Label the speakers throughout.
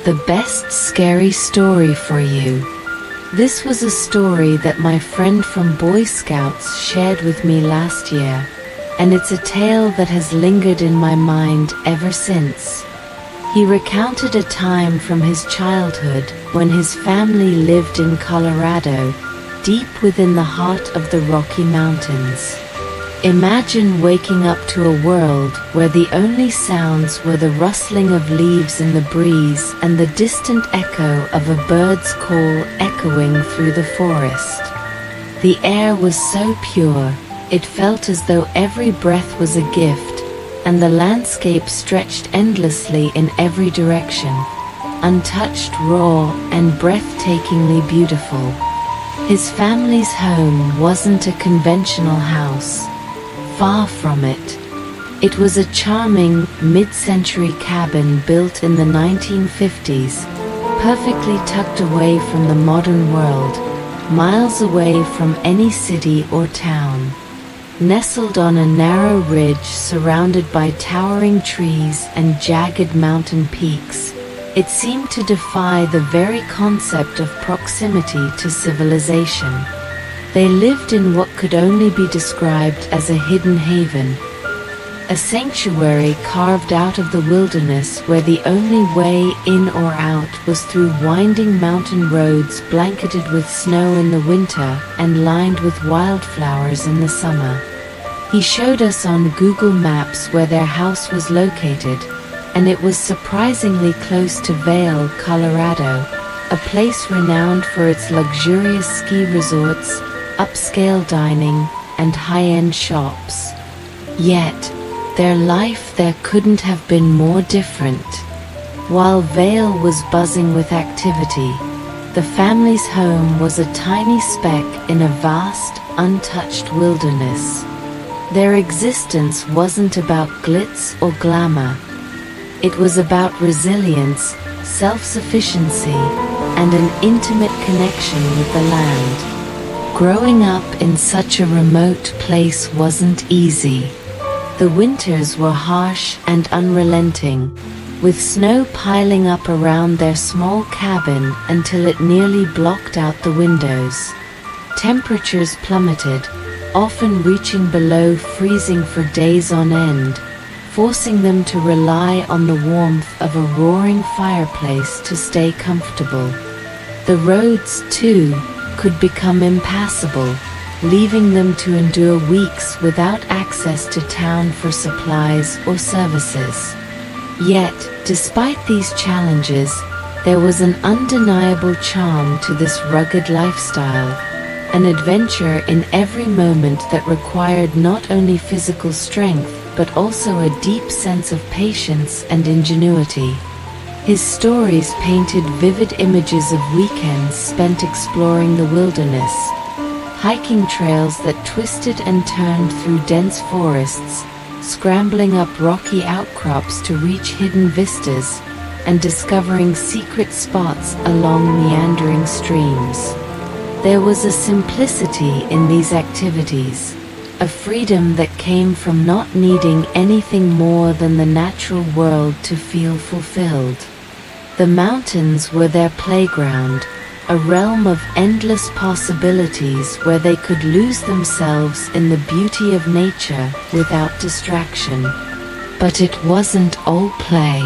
Speaker 1: the best scary story for you. This was a story that my friend from Boy Scouts shared with me last year, and it's a tale that has lingered in my mind ever since. He recounted a time from his childhood when his family lived in Colorado, deep within the heart of the Rocky Mountains. Imagine waking up to a world where the only sounds were the rustling of leaves in the breeze and the distant echo of a bird's call echoing through the forest. The air was so pure, it felt as though every breath was a gift, and the landscape stretched endlessly in every direction, untouched, raw, and breathtakingly beautiful. His family's home wasn't a conventional house. Far from it. It was a charming, mid-century cabin built in the 1950s, perfectly tucked away from the modern world, miles away from any city or town. Nestled on a narrow ridge surrounded by towering trees and jagged mountain peaks, it seemed to defy the very concept of proximity to civilization. They lived in what could only be described as a hidden haven, a sanctuary carved out of the wilderness where the only way in or out was through winding mountain roads blanketed with snow in the winter and lined with wildflowers in the summer. He showed us on Google Maps where their house was located, and it was surprisingly close to Vail, Colorado, a place renowned for its luxurious ski resorts, upscale dining, and high-end shops. Yet, their life there couldn't have been more different. While Vail was buzzing with activity, the family's home was a tiny speck in a vast, untouched wilderness. Their existence wasn't about glitz or glamour. It was about resilience, self-sufficiency, and an intimate connection with the land. Growing up in such a remote place wasn't easy. The winters were harsh and unrelenting, with snow piling up around their small cabin until it nearly blocked out the windows. Temperatures plummeted, often reaching below freezing for days on end, forcing them to rely on the warmth of a roaring fireplace to stay comfortable. The roads, too, could become impassable, leaving them to endure weeks without access to town for supplies or services. Yet, despite these challenges, there was an undeniable charm to this rugged lifestyle, an adventure in every moment that required not only physical strength but also a deep sense of patience and ingenuity. His stories painted vivid images of weekends spent exploring the wilderness, hiking trails that twisted and turned through dense forests, scrambling up rocky outcrops to reach hidden vistas, and discovering secret spots along meandering streams. There was a simplicity in these activities, a freedom that came from not needing anything more than the natural world to feel fulfilled. The mountains were their playground, a realm of endless possibilities where they could lose themselves in the beauty of nature without distraction. But it wasn't all play.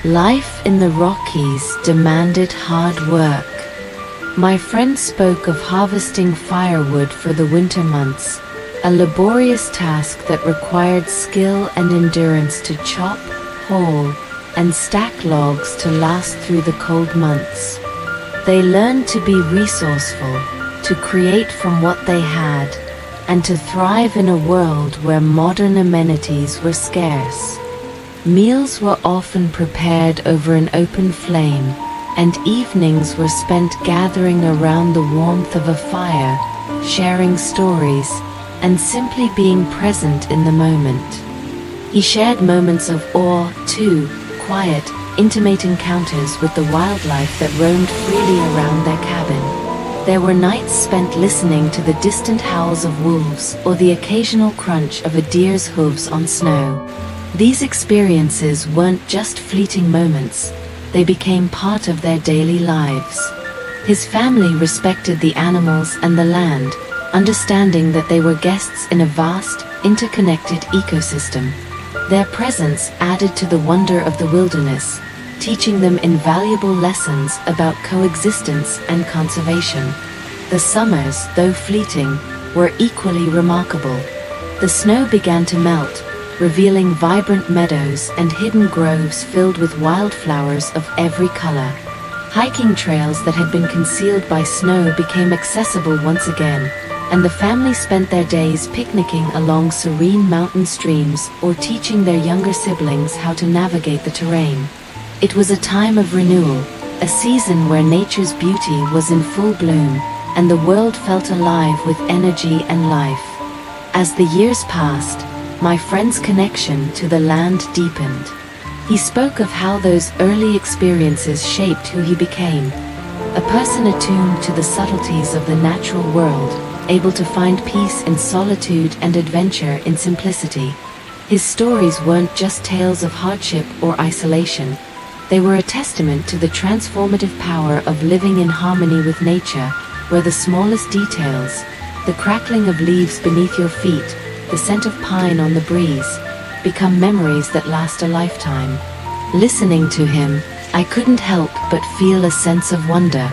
Speaker 1: Life in the Rockies demanded hard work. My friend spoke of harvesting firewood for the winter months, a laborious task that required skill and endurance to chop, haul, and stack logs to last through the cold months. They learned to be resourceful, to create from what they had, and to thrive in a world where modern amenities were scarce. Meals were often prepared over an open flame, and evenings were spent gathering around the warmth of a fire, sharing stories, and simply being present in the moment. He shared moments of awe, too, quiet, intimate encounters with the wildlife that roamed freely around their cabin. There were nights spent listening to the distant howls of wolves or the occasional crunch of a deer's hooves on snow. These experiences weren't just fleeting moments. They became part of their daily lives. His family respected the animals and the land, understanding that they were guests in a vast, interconnected ecosystem. Their presence added to the wonder of the wilderness, teaching them invaluable lessons about coexistence and conservation. The summers, though fleeting, were equally remarkable. The snow began to melt, revealing vibrant meadows and hidden groves filled with wildflowers of every color. Hiking trails that had been concealed by snow became accessible once again, and the family spent their days picnicking along serene mountain streams or teaching their younger siblings how to navigate the terrain. It was a time of renewal, a season where nature's beauty was in full bloom, and the world felt alive with energy and life. As the years passed, my friend's connection to the land deepened. He spoke of how those early experiences shaped who he became, a person attuned to the subtleties of the natural world, able to find peace in solitude and adventure in simplicity. His stories weren't just tales of hardship or isolation. They were a testament to the transformative power of living in harmony with nature, where the smallest details, the crackling of leaves beneath your feet, the scent of pine on the breeze, become memories that last a lifetime. Listening to him, I couldn't help but feel a sense of wonder.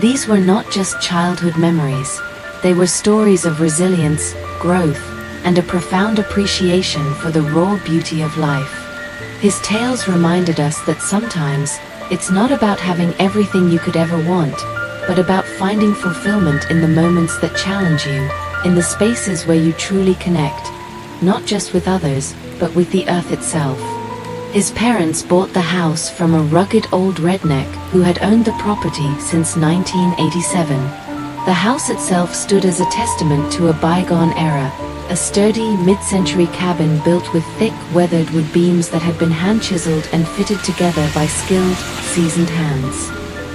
Speaker 1: These were not just childhood memories. They were stories of resilience, growth, and a profound appreciation for the raw beauty of life. His tales reminded us that sometimes, it's not about having everything you could ever want, but about finding fulfillment in the moments that challenge you, in the spaces where you truly connect, not just with others, but with the earth itself. His parents bought the house from a rugged old redneck who had owned the property since 1987. The house itself stood as a testament to a bygone era, a sturdy mid-century cabin built with thick, weathered wood beams that had been hand-chiseled and fitted together by skilled, seasoned hands.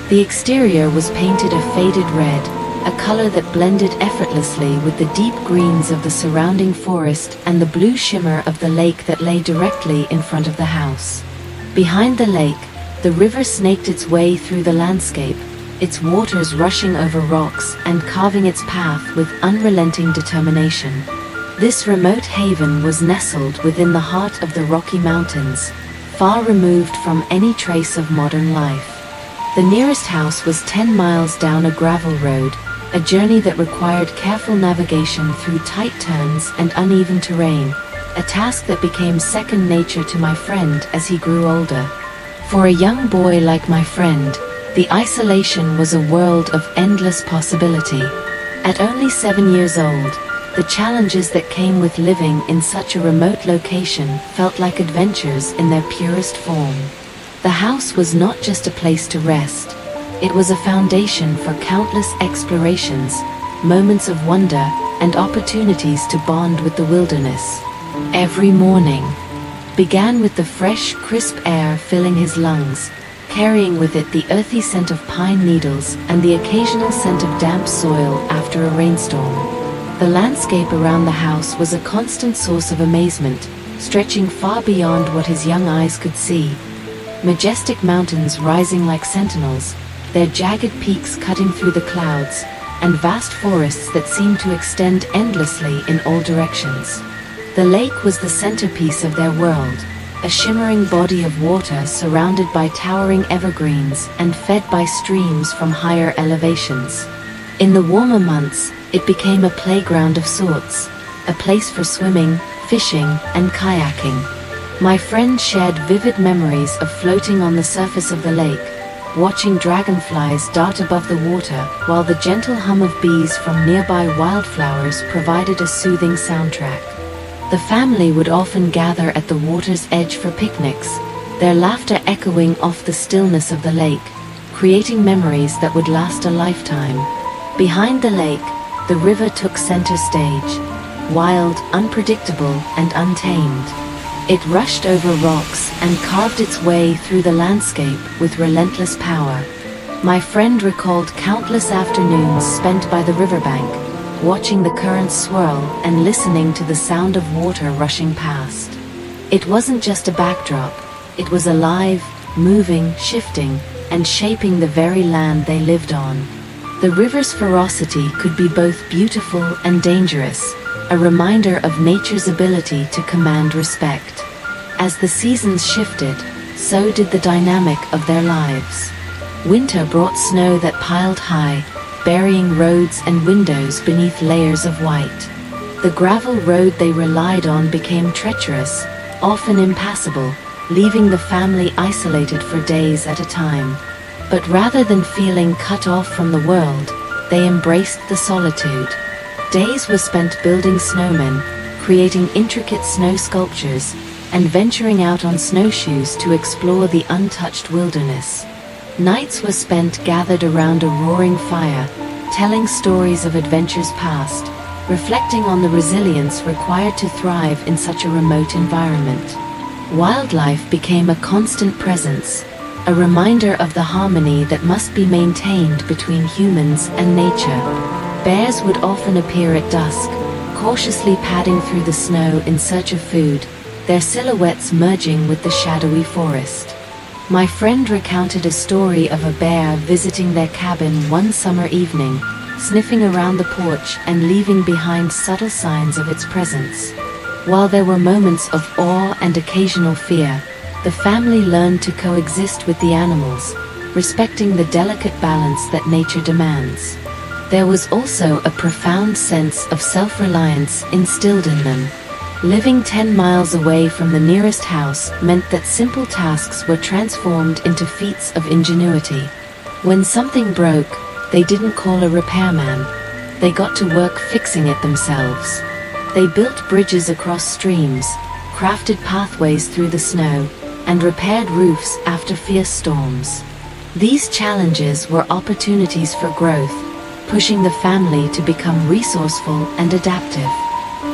Speaker 1: The exterior was painted a faded red, a color that blended effortlessly with the deep greens of the surrounding forest and the blue shimmer of the lake that lay directly in front of the house. Behind the lake, the river snaked its way through the landscape, its waters rushing over rocks and carving its path with unrelenting determination. This remote haven was nestled within the heart of the Rocky Mountains, far removed from any trace of modern life. The nearest house was 10 miles down a gravel road, a journey that required careful navigation through tight turns and uneven terrain, a task that became second nature to my friend as he grew older. For a young boy like my friend, the isolation was a world of endless possibility. At only 7 years old, the challenges that came with living in such a remote location felt like adventures in their purest form. The house was not just a place to rest. It was a foundation for countless explorations, moments of wonder, and opportunities to bond with the wilderness. Every morning began with the fresh, crisp air filling his lungs, carrying with it the earthy scent of pine needles and the occasional scent of damp soil after a rainstorm. The landscape around the house was a constant source of amazement, stretching far beyond what his young eyes could see. Majestic mountains rising like sentinels, their jagged peaks cutting through the clouds, and vast forests that seemed to extend endlessly in all directions. The lake was the centerpiece of their world, a shimmering body of water surrounded by towering evergreens and fed by streams from higher elevations. In the warmer months, it became a playground of sorts, a place for swimming, fishing, and kayaking. My friend shared vivid memories of floating on the surface of the lake, watching dragonflies dart above the water while the gentle hum of bees from nearby wildflowers provided a soothing soundtrack. The family would often gather at the water's edge for picnics, their laughter echoing off the stillness of the lake, creating memories that would last a lifetime. Behind the lake, the river took center stage, wild, unpredictable, and untamed. It rushed over rocks and carved its way through the landscape with relentless power. My friend recalled countless afternoons spent by the riverbank, watching the currents swirl and listening to the sound of water rushing past. It wasn't just a backdrop, it was alive, moving, shifting, and shaping the very land they lived on. The river's ferocity could be both beautiful and dangerous, a reminder of nature's ability to command respect. As the seasons shifted, so did the dynamic of their lives. Winter brought snow that piled high, burying roads and windows beneath layers of white. The gravel road they relied on became treacherous, often impassable, leaving the family isolated for days at a time. But rather than feeling cut off from the world, they embraced the solitude. Days were spent building snowmen, creating intricate snow sculptures, and venturing out on snowshoes to explore the untouched wilderness. Nights were spent gathered around a roaring fire, telling stories of adventures past, reflecting on the resilience required to thrive in such a remote environment. Wildlife became a constant presence, a reminder of the harmony that must be maintained between humans and nature. Bears would often appear at dusk, cautiously padding through the snow in search of food, their silhouettes merging with the shadowy forest. My friend recounted a story of a bear visiting their cabin one summer evening, sniffing around the porch and leaving behind subtle signs of its presence. While there were moments of awe and occasional fear, the family learned to coexist with the animals, respecting the delicate balance that nature demands. There was also a profound sense of self-reliance instilled in them. Living 10 miles away from the nearest house meant that simple tasks were transformed into feats of ingenuity. When something broke, they didn't call a repairman. They got to work fixing it themselves. They built bridges across streams, crafted pathways through the snow, and repaired roofs after fierce storms. These challenges were opportunities for growth, pushing the family to become resourceful and adaptive.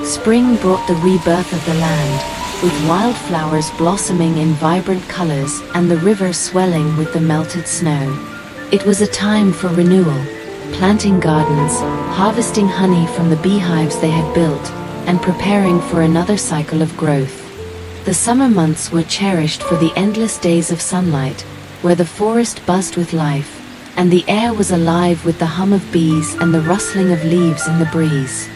Speaker 1: Spring brought the rebirth of the land, with wildflowers blossoming in vibrant colors and the river swelling with the melted snow. It was a time for renewal, planting gardens, harvesting honey from the beehives they had built, and preparing for another cycle of growth. The summer months were cherished for the endless days of sunlight, where the forest buzzed with life, and the air was alive with the hum of bees and the rustling of leaves in the breeze.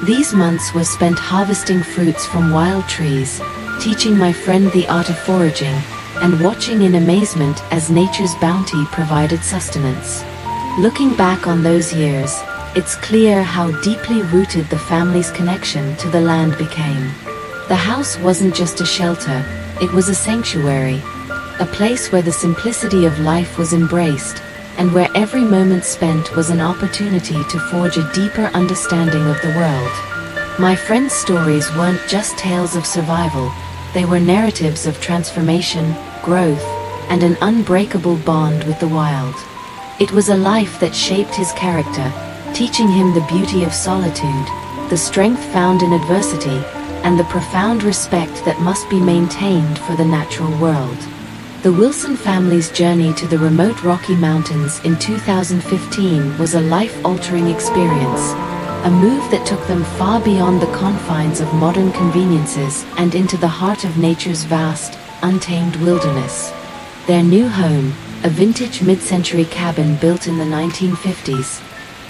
Speaker 1: These months were spent harvesting fruits from wild trees, teaching my friend the art of foraging, and watching in amazement as nature's bounty provided sustenance. Looking back on those years, it's clear how deeply rooted the family's connection to the land became. The house wasn't just a shelter, it was a sanctuary, a place where the simplicity of life was embraced, and where every moment spent was an opportunity to forge a deeper understanding of the world. My friend's stories weren't just tales of survival, they were narratives of transformation, growth, and an unbreakable bond with the wild. It was a life that shaped his character, teaching him the beauty of solitude, the strength found in adversity, and the profound respect that must be maintained for the natural world. The Wilson family's journey to the remote Rocky Mountains in 2015 was a life-altering experience, a move that took them far beyond the confines of modern conveniences and into the heart of nature's vast, untamed wilderness. Their new home, a vintage mid-century cabin built in the 1950s,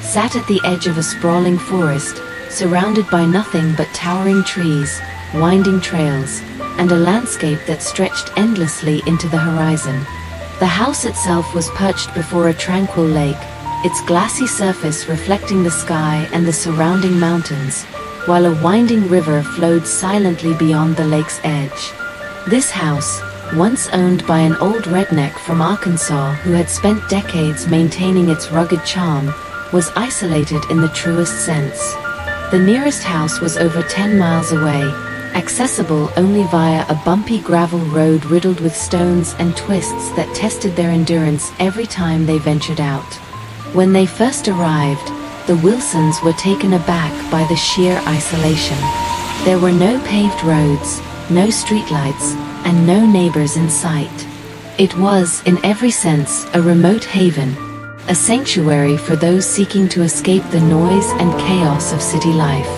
Speaker 1: sat at the edge of a sprawling forest, surrounded by nothing but towering trees, winding trails, and a landscape that stretched endlessly into the horizon. The house itself was perched before a tranquil lake, its glassy surface reflecting the sky and the surrounding mountains, while a winding river flowed silently beyond the lake's edge. This house, once owned by an old redneck from Arkansas who had spent decades maintaining its rugged charm, was isolated in the truest sense. The nearest house was over 10 miles away, accessible only via a bumpy gravel road riddled with stones and twists that tested their endurance every time they ventured out. When they first arrived, the Wilsons were taken aback by the sheer isolation. There were no paved roads, no streetlights, and no neighbors in sight. It was, in every sense, a remote haven, a sanctuary for those seeking to escape the noise and chaos of city life.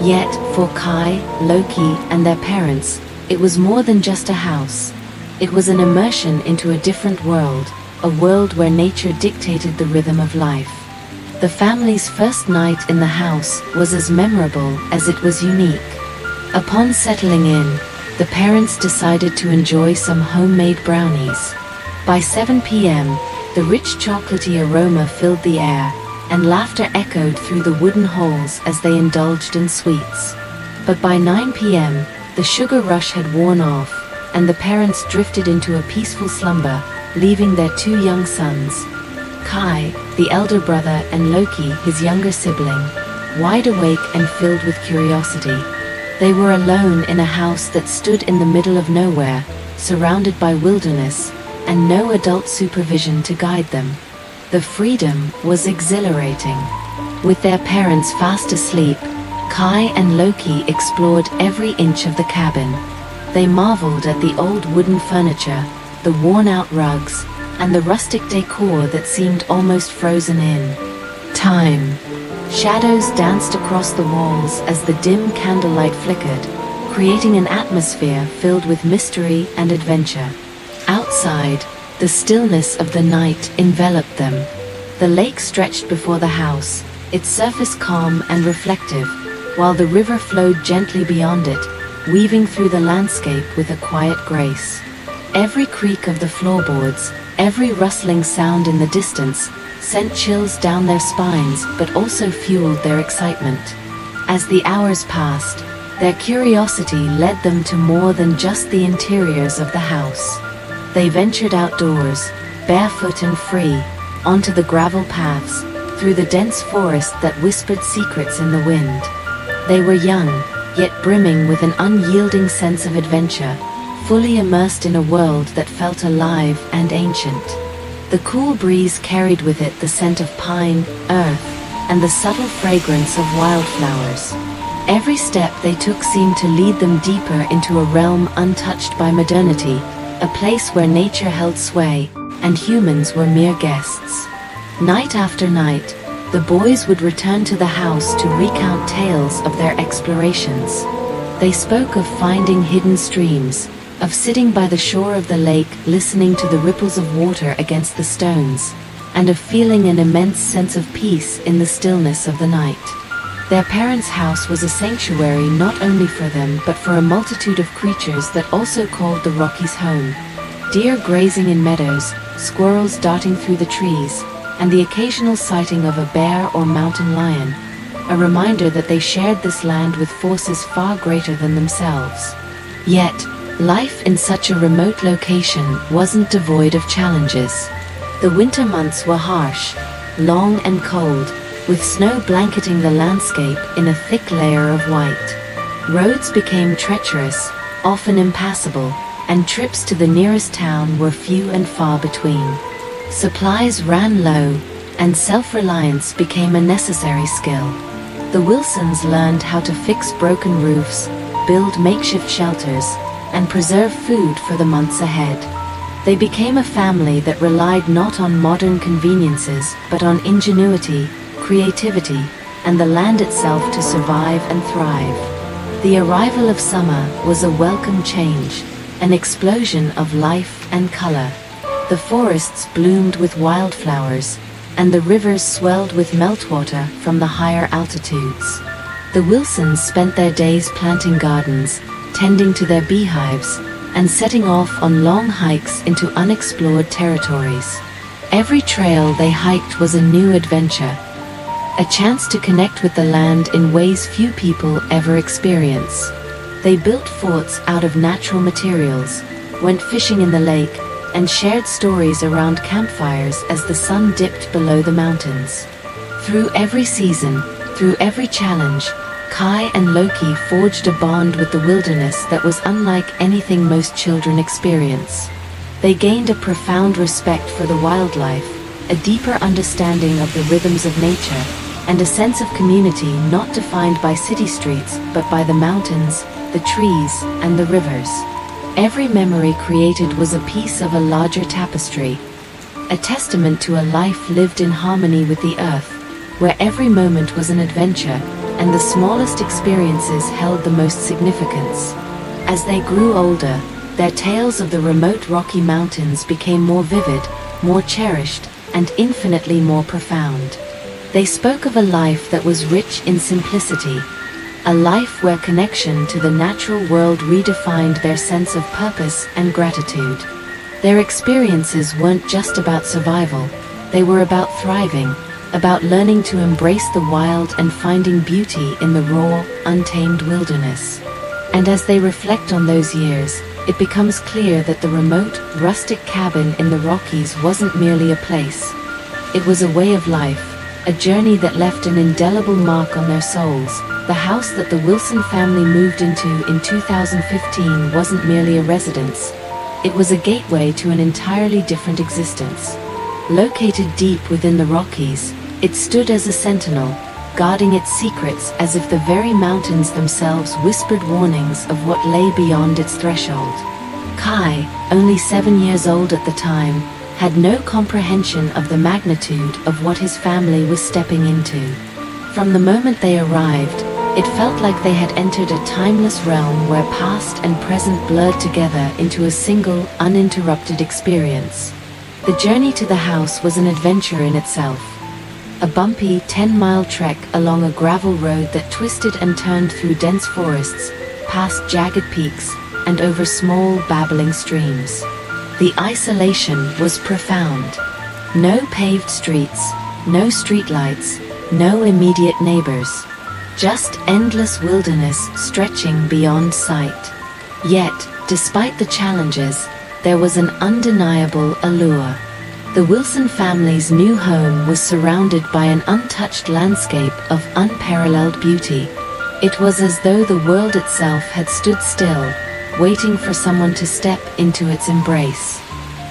Speaker 1: Yet, for Kai, Loki, and their parents, it was more than just a house. It was an immersion into a different world, a world where nature dictated the rhythm of life. The family's first night in the house was as memorable as it was unique. Upon settling in, the parents decided to enjoy some homemade brownies. By 7 p.m., the rich chocolatey aroma filled the air, and laughter echoed through the wooden halls as they indulged in sweets. But by 9 p.m., the sugar rush had worn off, and the parents drifted into a peaceful slumber, leaving their two young sons, Kai, the elder brother, and Loki, his younger sibling, wide awake and filled with curiosity. They were alone in a house that stood in the middle of nowhere, surrounded by wilderness, and no adult supervision to guide them. The freedom was exhilarating. With their parents fast asleep, Kai and Loki explored every inch of the cabin. They marveled at the old wooden furniture, the worn-out rugs, and the rustic decor that seemed almost frozen in time. Shadows danced across the walls as the dim candlelight flickered, creating an atmosphere filled with mystery and adventure. Outside, the stillness of the night enveloped them. The lake stretched before the house, its surface calm and reflective, while the river flowed gently beyond it, weaving through the landscape with a quiet grace. Every creak of the floorboards, every rustling sound in the distance, sent chills down their spines but also fueled their excitement. As the hours passed, their curiosity led them to more than just the interiors of the house. They ventured outdoors, barefoot and free, onto the gravel paths, through the dense forest that whispered secrets in the wind. They were young, yet brimming with an unyielding sense of adventure, fully immersed in a world that felt alive and ancient. The cool breeze carried with it the scent of pine, earth, and the subtle fragrance of wildflowers. Every step they took seemed to lead them deeper into a realm untouched by modernity, a place where nature held sway, and humans were mere guests. Night after night, the boys would return to the house to recount tales of their explorations. They spoke of finding hidden streams, of sitting by the shore of the lake listening to the ripples of water against the stones, and of feeling an immense sense of peace in the stillness of the night. Their parents' house was a sanctuary not only for them but for a multitude of creatures that also called the Rockies home. Deer grazing in meadows, squirrels darting through the trees, and the occasional sighting of a bear or mountain lion, a reminder that they shared this land with forces far greater than themselves. Yet, life in such a remote location wasn't devoid of challenges. The winter months were harsh, long and cold, with snow blanketing the landscape in a thick layer of white. Roads became treacherous, often impassable, and trips to the nearest town were few and far between. Supplies ran low, and self-reliance became a necessary skill. The Wilsons learned how to fix broken roofs, build makeshift shelters, and preserve food for the months ahead. They became a family that relied not on modern conveniences but on ingenuity, creativity, and the land itself to survive and thrive. The arrival of summer was a welcome change, an explosion of life and color. The forests bloomed with wildflowers, and the rivers swelled with meltwater from the higher altitudes. The Wilsons spent their days planting gardens, tending to their beehives, and setting off on long hikes into unexplored territories. Every trail they hiked was a new adventure, a chance to connect with the land in ways few people ever experience. They built forts out of natural materials, went fishing in the lake, and shared stories around campfires as the sun dipped below the mountains. Through every season, through every challenge, Kai and Loki forged a bond with the wilderness that was unlike anything most children experience. They gained a profound respect for the wildlife, a deeper understanding of the rhythms of nature, and a sense of community not defined by city streets but by the mountains, the trees, and the rivers. Every memory created was a piece of a larger tapestry, a testament to a life lived in harmony with the earth, where every moment was an adventure, and the smallest experiences held the most significance. As they grew older, their tales of the remote Rocky Mountains became more vivid, more cherished, and infinitely more profound. They spoke of a life that was rich in simplicity, a life where connection to the natural world redefined their sense of purpose and gratitude. Their experiences weren't just about survival, they were about thriving, about learning to embrace the wild and finding beauty in the raw, untamed wilderness. And as they reflect on those years, it becomes clear that the remote, rustic cabin in the Rockies wasn't merely a place. It was a way of life, a journey that left an indelible mark on their souls. The house that the Wilson family moved into in 2015 wasn't merely a residence. It was a gateway to an entirely different existence. Located deep within the Rockies, it stood as a sentinel, guarding its secrets as if the very mountains themselves whispered warnings of what lay beyond its threshold. Kai, only 7 years old at the time, had no comprehension of the magnitude of what his family was stepping into. From the moment they arrived, it felt like they had entered a timeless realm where past and present blurred together into a single, uninterrupted experience. The journey to the house was an adventure in itself. A bumpy 10-mile trek along a gravel road that twisted and turned through dense forests, past jagged peaks, and over small, babbling streams. The isolation was profound. No paved streets, no streetlights, no immediate neighbors. Just endless wilderness stretching beyond sight. Yet, despite the challenges, there was an undeniable allure. The Wilson family's new home was surrounded by an untouched landscape of unparalleled beauty. It was as though the world itself had stood still, waiting for someone to step into its embrace.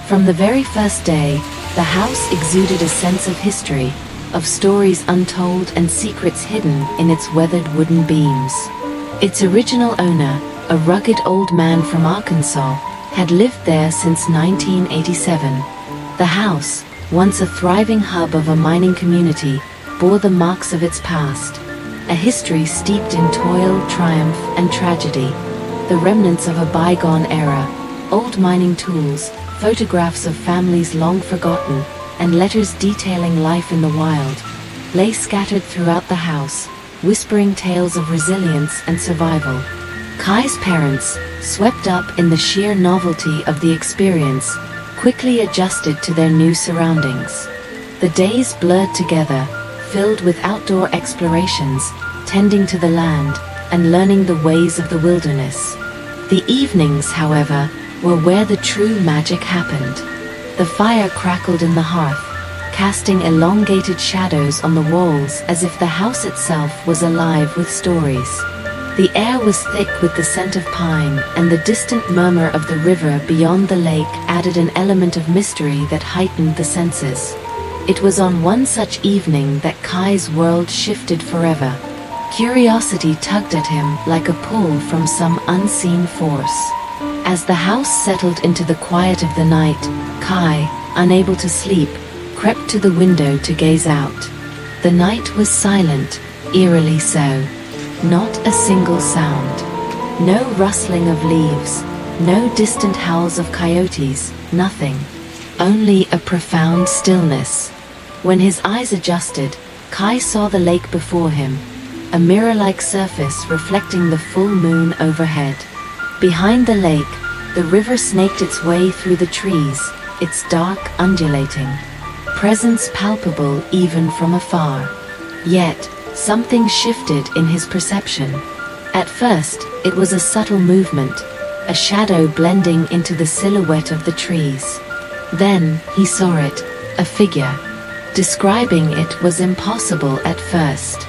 Speaker 1: From the very first day, the house exuded a sense of history, of stories untold and secrets hidden in its weathered wooden beams. Its original owner, a rugged old man from Arkansas, had lived there since 1987. The house, once a thriving hub of a mining community, bore the marks of its past. A history steeped in toil, triumph, and tragedy. The remnants of a bygone era, old mining tools, photographs of families long forgotten, and letters detailing life in the wild, lay scattered throughout the house, whispering tales of resilience and survival. Kai's parents, swept up in the sheer novelty of the experience, quickly adjusted to their new surroundings. The days blurred together, filled with outdoor explorations, tending to the land, and learning the ways of the wilderness. The evenings, however, were where the true magic happened. The fire crackled in the hearth, casting elongated shadows on the walls as if the house itself was alive with stories. The air was thick with the scent of pine, and the distant murmur of the river beyond the lake added an element of mystery that heightened the senses. It was on one such evening that Kai's world shifted forever. Curiosity tugged at him like a pull from some unseen force. As the house settled into the quiet of the night, Kai, unable to sleep, crept to the window to gaze out. The night was silent, eerily so. Not a single sound. No rustling of leaves, no distant howls of coyotes, nothing. Only a profound stillness. When his eyes adjusted, Kai saw the lake before him, a mirror-like surface reflecting the full moon overhead. Behind the lake, the river snaked its way through the trees, its dark undulating presence palpable even from afar. Yet, something shifted in his perception. At first, it was a subtle movement, a shadow blending into the silhouette of the trees. Then, he saw it, a figure. Describing it was impossible at first.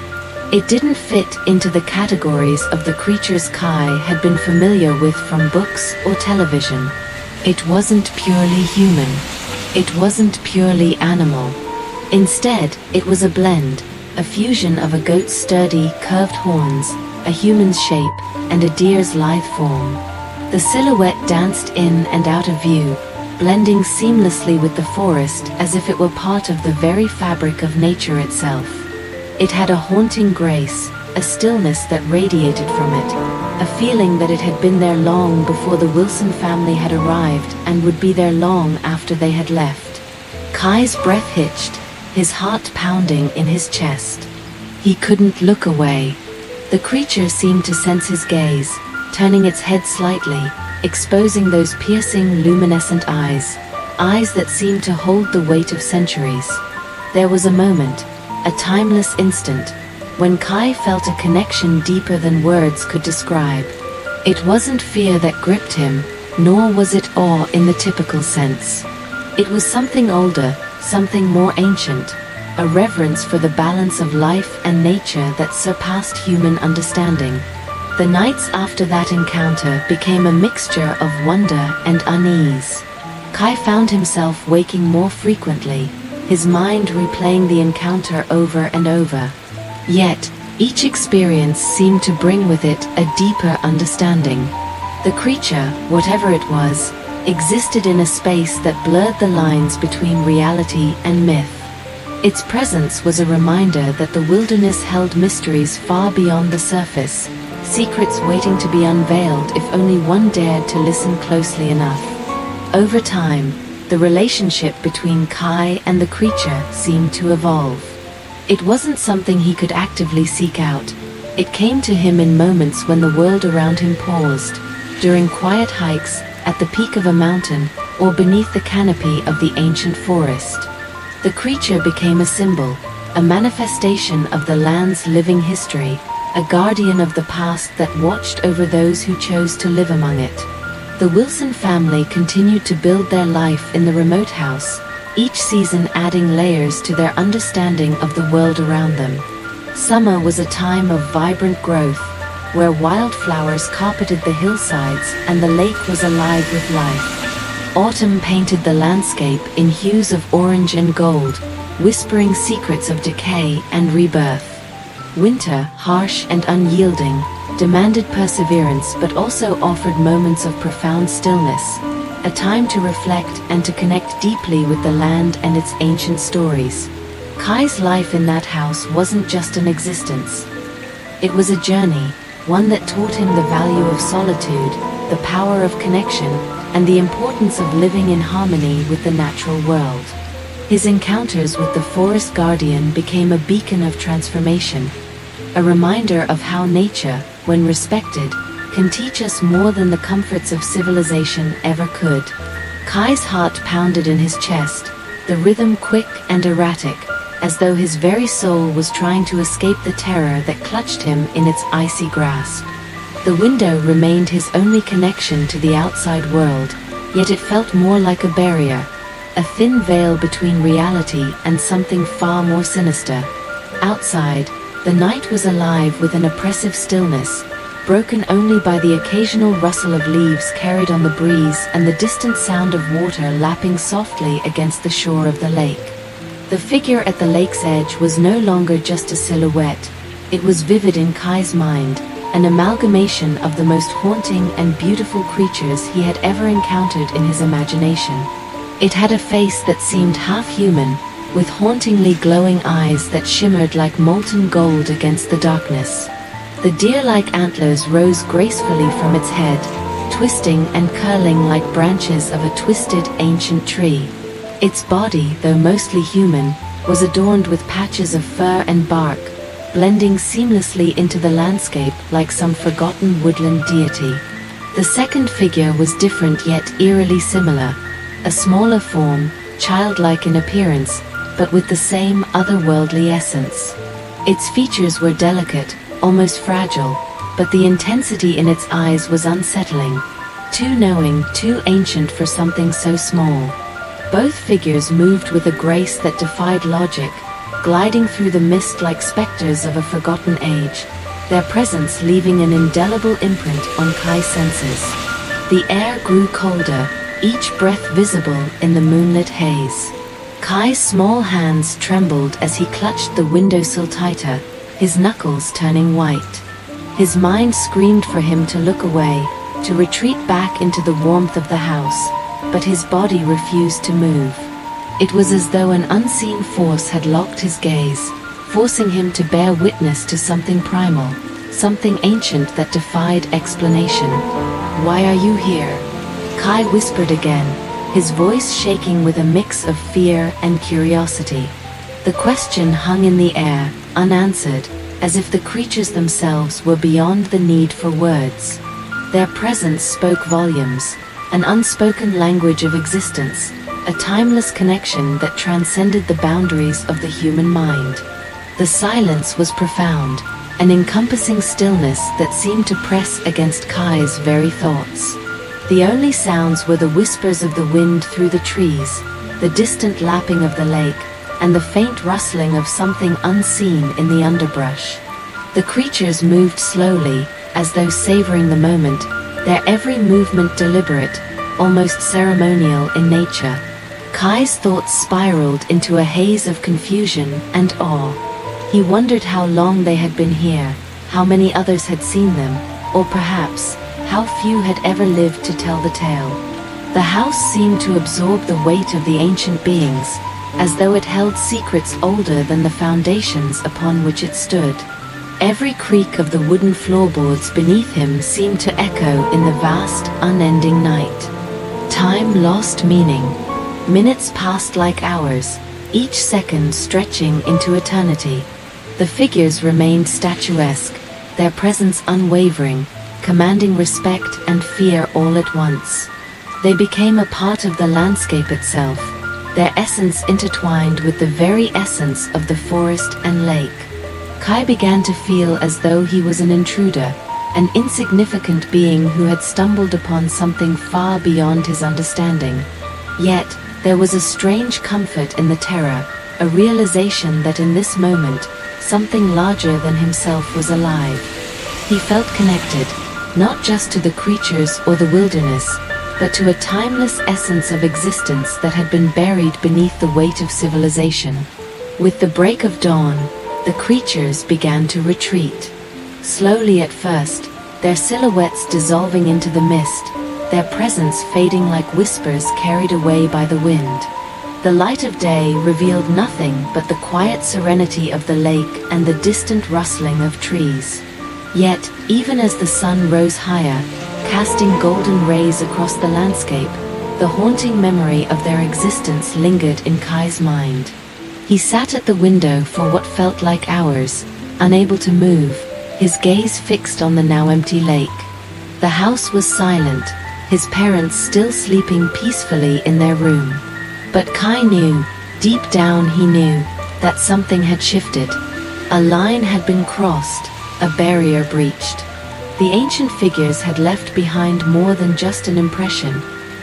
Speaker 1: It didn't fit into the categories of the creatures Kai had been familiar with from books or television. It wasn't purely human. It wasn't purely animal. Instead, it was a blend, a fusion of a goat's sturdy, curved horns, a human's shape, and a deer's lithe form. The silhouette danced in and out of view, blending seamlessly with the forest as if it were part of the very fabric of nature itself. It had a haunting grace, a stillness that radiated from it, a feeling that it had been there long before the Wilson family had arrived and would be there long after they had left. Kai's breath hitched, his heart pounding in his chest. He couldn't look away. The creature seemed to sense his gaze, turning its head slightly, exposing those piercing, luminescent eyes that seemed to hold the weight of centuries. There was a moment, a timeless instant, when Kai felt a connection deeper than words could describe. It wasn't fear that gripped him, nor was it awe in the typical sense. It was something older, something more ancient, a reverence for the balance of life and nature that surpassed human understanding. The nights after that encounter became a mixture of wonder and unease. Kai found himself waking more frequently, his mind replaying the encounter over and over. Yet, each experience seemed to bring with it a deeper understanding. The creature, whatever it was, existed in a space that blurred the lines between reality and myth. Its presence was a reminder that the wilderness held mysteries far beyond the surface, secrets waiting to be unveiled if only one dared to listen closely enough. Over time, the relationship between Kai and the creature seemed to evolve. It wasn't something he could actively seek out. It came to him in moments when the world around him paused, during quiet hikes, at the peak of a mountain, or beneath the canopy of the ancient forest. The creature became a symbol, a manifestation of the land's living history, a guardian of the past that watched over those who chose to live among it. The Wilson family continued to build their life in the remote house, each season adding layers to their understanding of the world around them. Summer was a time of vibrant growth, where wildflowers carpeted the hillsides and the lake was alive with life. Autumn painted the landscape in hues of orange and gold, whispering secrets of decay and rebirth. Winter, harsh and unyielding, demanded perseverance but also offered moments of profound stillness, a time to reflect and to connect deeply with the land and its ancient stories. Kai's life in that house wasn't just an existence. It was a journey, one that taught him the value of solitude, the power of connection, and the importance of living in harmony with the natural world. His encounters with the forest guardian became a beacon of transformation, a reminder of how nature, when respected, can teach us more than the comforts of civilization ever could. Kai's heart pounded in his chest, the rhythm quick and erratic, as though his very soul was trying to escape the terror that clutched him in its icy grasp. The window remained his only connection to the outside world, yet it felt more like a barrier, a thin veil between reality and something far more sinister. Outside, the night was alive with an oppressive stillness, broken only by the occasional rustle of leaves carried on the breeze and the distant sound of water lapping softly against the shore of the lake. The figure at the lake's edge was no longer just a silhouette. It was vivid in Kai's mind, an amalgamation of the most haunting and beautiful creatures he had ever encountered in his imagination. It had a face that seemed half human, with hauntingly glowing eyes that shimmered like molten gold against the darkness. The deer-like antlers rose gracefully from its head, twisting and curling like branches of a twisted ancient tree. Its body, though mostly human, was adorned with patches of fur and bark, blending seamlessly into the landscape like some forgotten woodland deity. The second figure was different yet eerily similar, a smaller form, childlike in appearance, but with the same otherworldly essence. Its features were delicate, almost fragile, but the intensity in its eyes was unsettling, too knowing, too ancient for something so small. Both figures moved with a grace that defied logic, gliding through the mist like specters of a forgotten age, their presence leaving an indelible imprint on Kai's senses. The air grew colder, each breath visible in the moonlit haze. Kai's small hands trembled as he clutched the windowsill tighter, his knuckles turning white. His mind screamed for him to look away, to retreat back into the warmth of the house, but his body refused to move. It was as though an unseen force had locked his gaze, forcing him to bear witness to something primal, something ancient that defied explanation. "Why are you here?" Kai whispered again, his voice shaking with a mix of fear and curiosity. The question hung in the air, unanswered, as if the creatures themselves were beyond the need for words. Their presence spoke volumes, an unspoken language of existence, a timeless connection that transcended the boundaries of the human mind. The silence was profound, an encompassing stillness that seemed to press against Kai's very thoughts. The only sounds were the whispers of the wind through the trees, the distant lapping of the lake, and the faint rustling of something unseen in the underbrush. The creatures moved slowly, as though savoring the moment, their every movement deliberate, almost ceremonial in nature. Kai's thoughts spiraled into a haze of confusion and awe. He wondered how long they had been here, how many others had seen them, or perhaps, how few had ever lived to tell the tale. The house seemed to absorb the weight of the ancient beings, as though it held secrets older than the foundations upon which it stood. Every creak of the wooden floorboards beneath him seemed to echo in the vast, unending night. Time lost meaning. Minutes passed like hours, each second stretching into eternity. The figures remained statuesque, their presence unwavering, commanding respect and fear all at once. They became a part of the landscape itself, their essence intertwined with the very essence of the forest and lake. Kai began to feel as though he was an intruder, an insignificant being who had stumbled upon something far beyond his understanding. Yet, there was a strange comfort in the terror, a realization that in this moment, something larger than himself was alive. He felt connected, not just to the creatures or the wilderness, but to a timeless essence of existence that had been buried beneath the weight of civilization. With the break of dawn, the creatures began to retreat. Slowly at first, their silhouettes dissolving into the mist, their presence fading like whispers carried away by the wind. The light of day revealed nothing but the quiet serenity of the lake and the distant rustling of trees. Yet, even as the sun rose higher, casting golden rays across the landscape, the haunting memory of their existence lingered in Kai's mind. He sat at the window for what felt like hours, unable to move, his gaze fixed on the now empty lake. The house was silent, his parents still sleeping peacefully in their room. But Kai knew, deep down he knew, that something had shifted. A line had been crossed, a barrier breached. The ancient figures had left behind more than just an impression.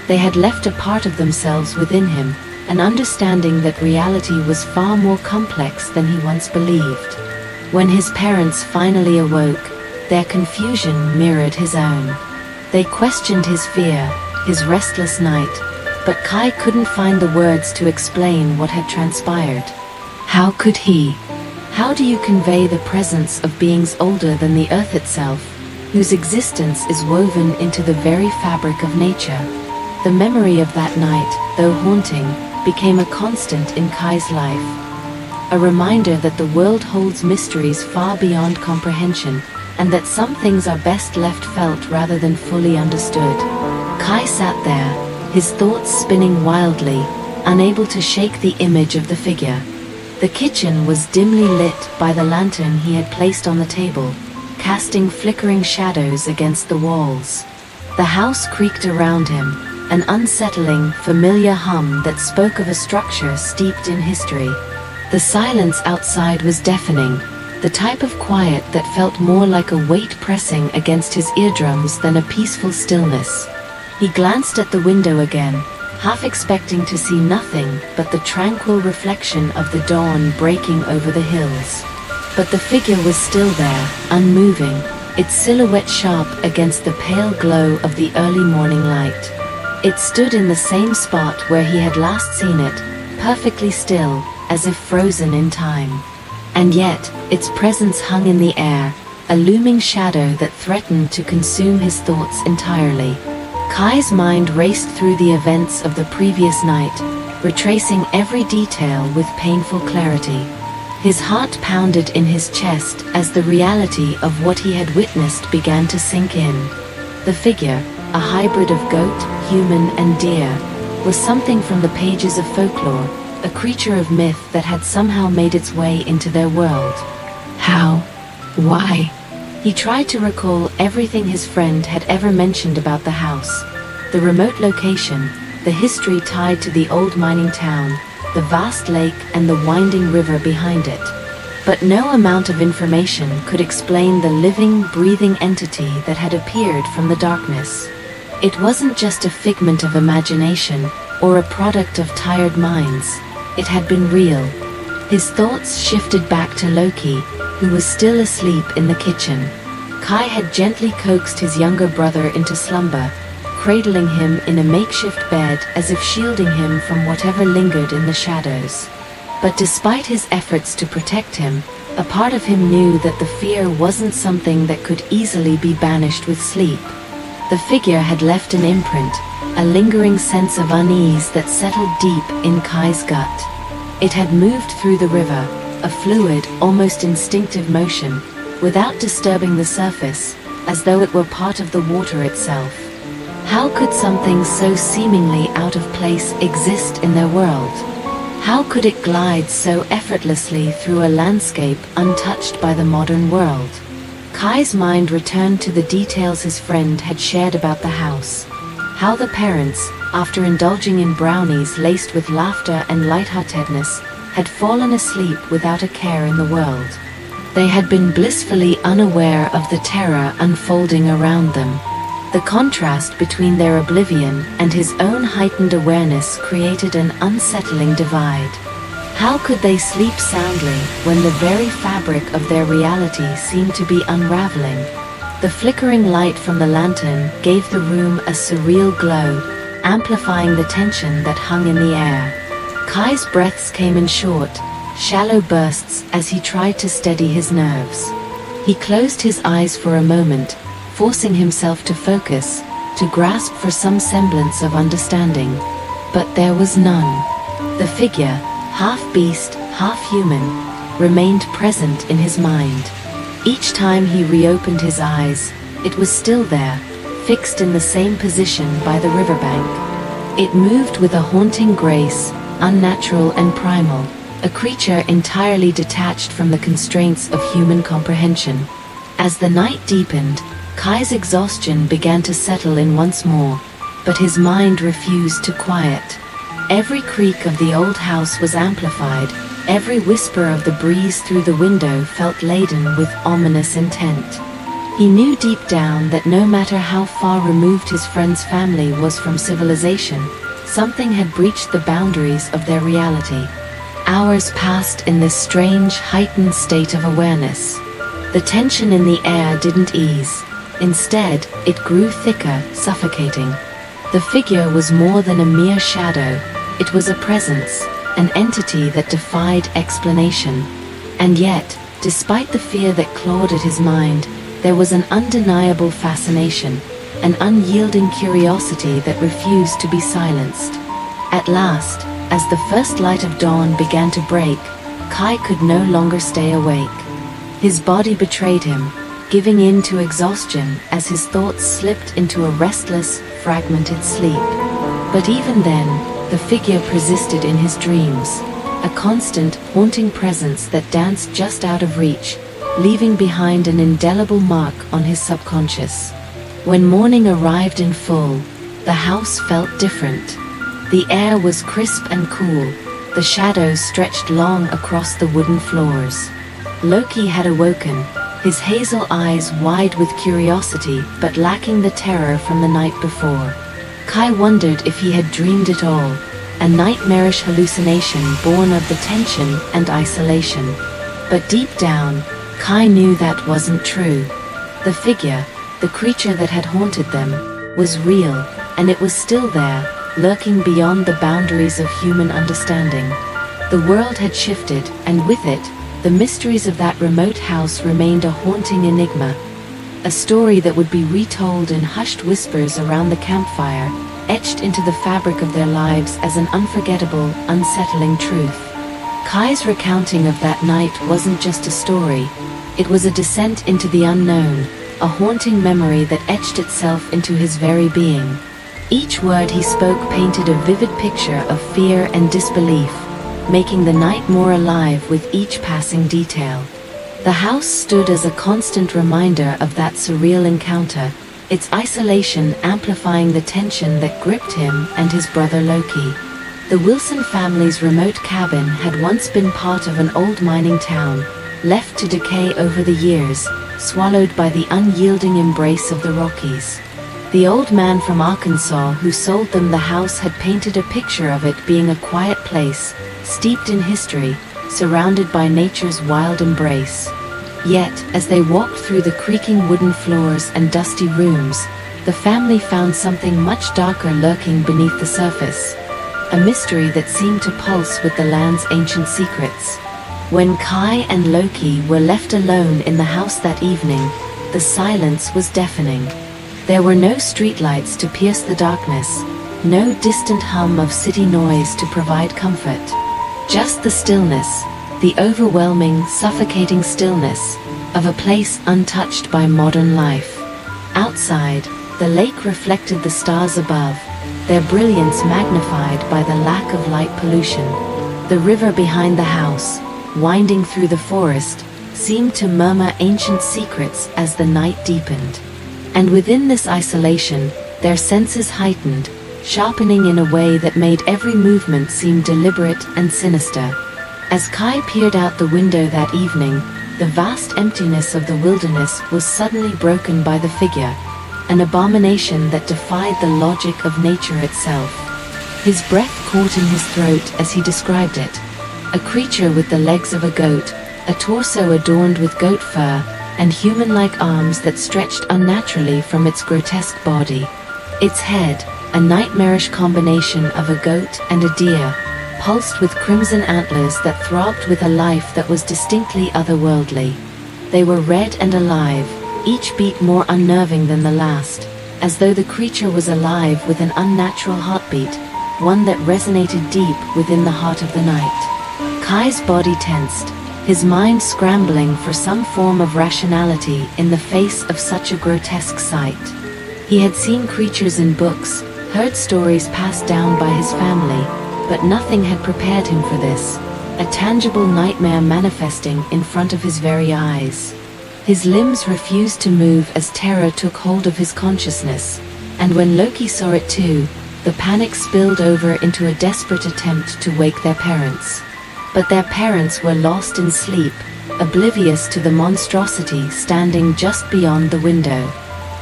Speaker 1: They had left a part of themselves within him, an understanding that reality was far more complex than he once believed. When his parents finally awoke, their confusion mirrored his own. They questioned his fear, his restless night, but Kai couldn't find the words to explain what had transpired. How could he? How do you convey the presence of beings older than the earth itself, whose existence is woven into the very fabric of nature? The memory of that night, though haunting, became a constant in Kai's life. A reminder that the world holds mysteries far beyond comprehension, and that some things are best left felt rather than fully understood. Kai sat there, his thoughts spinning wildly, unable to shake the image of the figure. The kitchen was dimly lit by the lantern he had placed on the table, casting flickering shadows against the walls. The house creaked around him, an unsettling, familiar hum that spoke of a structure steeped in history. The silence outside was deafening, the type of quiet that felt more like a weight pressing against his eardrums than a peaceful stillness. He glanced at the window again, half expecting to see nothing but the tranquil reflection of the dawn breaking over the hills. But the figure was still there, unmoving, its silhouette sharp against the pale glow of the early morning light. It stood in the same spot where he had last seen it, perfectly still, as if frozen in time. And yet, its presence hung in the air, a looming shadow that threatened to consume his thoughts entirely. Kai's mind raced through the events of the previous night, retracing every detail with painful clarity. His heart pounded in his chest as the reality of what he had witnessed began to sink in. The figure, a hybrid of goat, human, and deer, was something from the pages of folklore, a creature of myth that had somehow made its way into their world. How? Why? He tried to recall everything his friend had ever mentioned about the house. The remote location, the history tied to the old mining town, the vast lake and the winding river behind it. But no amount of information could explain the living, breathing entity that had appeared from the darkness. It wasn't just a figment of imagination or a product of tired minds. It had been real. His thoughts shifted back to Loki, who was still asleep in the kitchen. Kai had gently coaxed his younger brother into slumber, cradling him in a makeshift bed as if shielding him from whatever lingered in the shadows. But despite his efforts to protect him, a part of him knew that the fear wasn't something that could easily be banished with sleep. The figure had left an imprint, a lingering sense of unease that settled deep in Kai's gut. It had moved through the river, a fluid, almost instinctive motion, without disturbing the surface, as though it were part of the water itself. How could something so seemingly out of place exist in their world? How could it glide so effortlessly through a landscape untouched by the modern world? Kai's mind returned to the details his friend had shared about the house. How the parents, after indulging in brownies laced with laughter and lightheartedness, had fallen asleep without a care in the world. They had been blissfully unaware of the terror unfolding around them. The contrast between their oblivion and his own heightened awareness created an unsettling divide. How could they sleep soundly when the very fabric of their reality seemed to be unraveling? The flickering light from the lantern gave the room a surreal glow, amplifying the tension that hung in the air. Kai's breaths came in short, shallow bursts as he tried to steady his nerves. He closed his eyes for a moment, forcing himself to focus, to grasp for some semblance of understanding. But there was none. The figure, half beast, half human, remained present in his mind. Each time he reopened his eyes, it was still there, fixed in the same position by the riverbank. It moved with a haunting grace, unnatural and primal, a creature entirely detached from the constraints of human comprehension. As the night deepened, Kai's exhaustion began to settle in once more, but his mind refused to quiet. Every creak of the old house was amplified, every whisper of the breeze through the window felt laden with ominous intent. He knew deep down that no matter how far removed his friend's family was from civilization, something had breached the boundaries of their reality. Hours passed in this strange, heightened state of awareness. The tension in the air didn't ease. Instead, it grew thicker, suffocating. The figure was more than a mere shadow. It was a presence, an entity that defied explanation. And yet, despite the fear that clawed at his mind, there was an undeniable fascination, an unyielding curiosity that refused to be silenced. At last, as the first light of dawn began to break, Kai could no longer stay awake. His body betrayed him, giving in to exhaustion as his thoughts slipped into a restless, fragmented sleep. But even then, the figure persisted in his dreams, a constant, haunting presence that danced just out of reach, leaving behind an indelible mark on his subconscious. When morning arrived in full, the house felt different. The air was crisp and cool, the shadows stretched long across the wooden floors. Loki had awoken, his hazel eyes wide with curiosity but lacking the terror from the night before. Kai wondered if he had dreamed it all, a nightmarish hallucination born of the tension and isolation. But deep down, Kai knew that wasn't true. The figure, the creature that had haunted them, was real, and it was still there, lurking beyond the boundaries of human understanding. The world had shifted, and with it, the mysteries of that remote house remained a haunting enigma. A story that would be retold in hushed whispers around the campfire, etched into the fabric of their lives as an unforgettable, unsettling truth. Kai's recounting of that night wasn't just a story, it was a descent into the unknown, a haunting memory that etched itself into his very being. Each word he spoke painted a vivid picture of fear and disbelief, making the night more alive with each passing detail. The house stood as a constant reminder of that surreal encounter, its isolation amplifying the tension that gripped him and his brother Loki. The Wilson family's remote cabin had once been part of an old mining town, left to decay over the years, swallowed by the unyielding embrace of the Rockies. The old man from Arkansas who sold them the house had painted a picture of it being a quiet place, steeped in history, surrounded by nature's wild embrace. Yet, as they walked through the creaking wooden floors and dusty rooms, the family found something much darker lurking beneath the surface. A mystery that seemed to pulse with the land's ancient secrets. When Kai and Loki were left alone in the house that evening, the silence was deafening. There were no streetlights to pierce the darkness, no distant hum of city noise to provide comfort. Just the stillness, the overwhelming, suffocating stillness of a place untouched by modern life. Outside, the lake reflected the stars above, their brilliance magnified by the lack of light pollution. The river behind the house, winding through the forest, seemed to murmur ancient secrets as the night deepened. And within this isolation, their senses heightened, sharpening in a way that made every movement seem deliberate and sinister. As Kai peered out the window that evening, the vast emptiness of the wilderness was suddenly broken by the figure, an abomination that defied the logic of nature itself. His breath caught in his throat as he described it. A creature with the legs of a goat, a torso adorned with goat fur, and human-like arms that stretched unnaturally from its grotesque body. Its head, a nightmarish combination of a goat and a deer, pulsed with crimson antlers that throbbed with a life that was distinctly otherworldly. They were red and alive, each beat more unnerving than the last, as though the creature was alive with an unnatural heartbeat, one that resonated deep within the heart of the night. Kai's body tensed, his mind scrambling for some form of rationality in the face of such a grotesque sight. He had seen creatures in books, heard stories passed down by his family, but nothing had prepared him for this, a tangible nightmare manifesting in front of his very eyes. His limbs refused to move as terror took hold of his consciousness, and when Loki saw it too, the panic spilled over into a desperate attempt to wake their parents. But their parents were lost in sleep, oblivious to the monstrosity standing just beyond the window.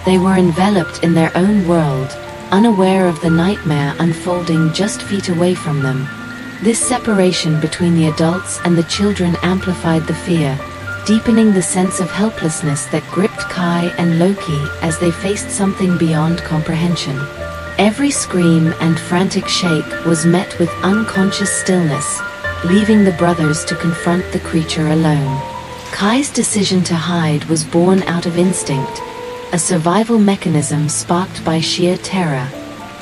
Speaker 1: They were enveloped in their own world, unaware of the nightmare unfolding just feet away from them. This separation between the adults and the children amplified the fear, deepening the sense of helplessness that gripped Kai and Loki as they faced something beyond comprehension. Every scream and frantic shake was met with unconscious stillness, leaving the brothers to confront the creature alone. Kai's decision to hide was born out of instinct, a survival mechanism sparked by sheer terror.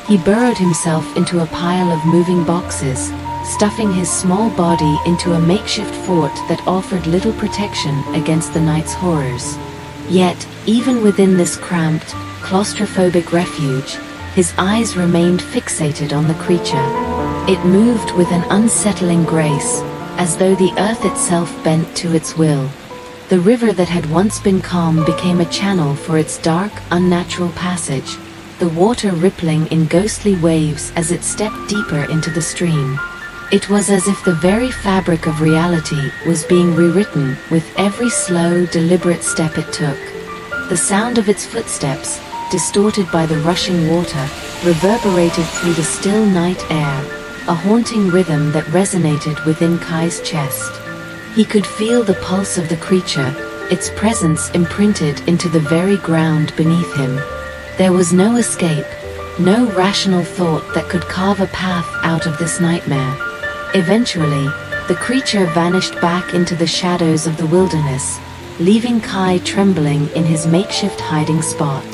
Speaker 1: He burrowed himself into a pile of moving boxes, stuffing his small body into a makeshift fort that offered little protection against the night's horrors. Yet, even within this cramped, claustrophobic refuge, his eyes remained fixated on the creature. It moved with an unsettling grace, as though the earth itself bent to its will. The river that had once been calm became a channel for its dark, unnatural passage, the water rippling in ghostly waves as it stepped deeper into the stream. It was as if the very fabric of reality was being rewritten with every slow, deliberate step it took. The sound of its footsteps, distorted by the rushing water, reverberated through the still night air, a haunting rhythm that resonated within Kai's chest. He could feel the pulse of the creature, its presence imprinted into the very ground beneath him. There was no escape, no rational thought that could carve a path out of this nightmare. Eventually, the creature vanished back into the shadows of the wilderness, leaving Kai trembling in his makeshift hiding spot.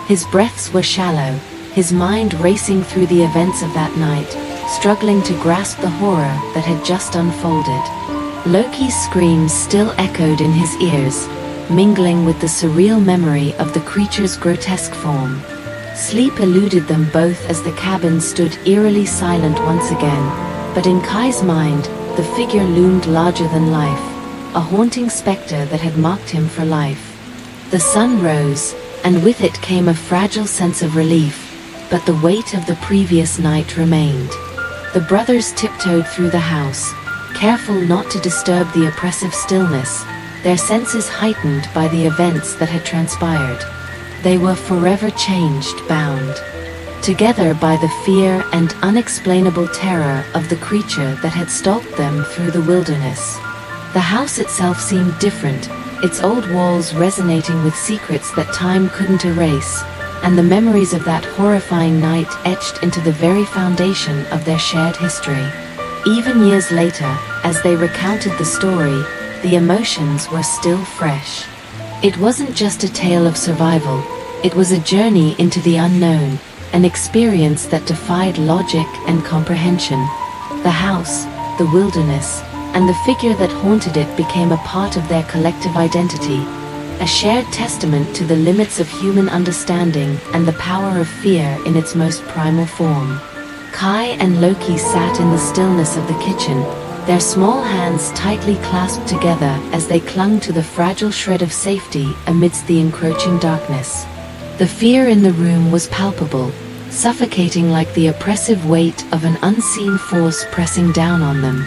Speaker 1: His breaths were shallow, his mind racing through the events of that night, struggling to grasp the horror that had just unfolded. Loki's screams still echoed in his ears, mingling with the surreal memory of the creature's grotesque form. Sleep eluded them both as the cabin stood eerily silent once again, but in Kai's mind, the figure loomed larger than life, a haunting specter that had marked him for life. The sun rose, and with it came a fragile sense of relief, but the weight of the previous night remained. The brothers tiptoed through the house, careful not to disturb the oppressive stillness, their senses heightened by the events that had transpired. They were forever changed, bound together by the fear and unexplainable terror of the creature that had stalked them through the wilderness. The house itself seemed different, its old walls resonating with secrets that time couldn't erase, and the memories of that horrifying night etched into the very foundation of their shared history. Even years later, as they recounted the story, the emotions were still fresh. It wasn't just a tale of survival, it was a journey into the unknown, an experience that defied logic and comprehension. The house, the wilderness, and the figure that haunted it became a part of their collective identity, a shared testament to the limits of human understanding and the power of fear in its most primal form. Kai and Loki sat in the stillness of the kitchen, their small hands tightly clasped together as they clung to the fragile shred of safety amidst the encroaching darkness. The fear in the room was palpable, suffocating like the oppressive weight of an unseen force pressing down on them.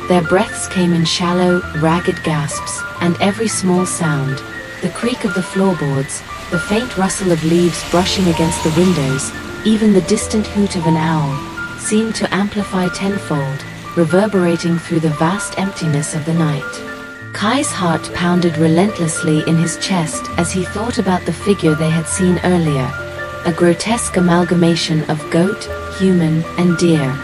Speaker 1: Their breaths came in shallow, ragged gasps, and every small sound, the creak of the floorboards, the faint rustle of leaves brushing against the windows, even the distant hoot of an owl, seemed to amplify tenfold, reverberating through the vast emptiness of the night. Kai's heart pounded relentlessly in his chest as he thought about the figure they had seen earlier, a grotesque amalgamation of goat, human, and deer.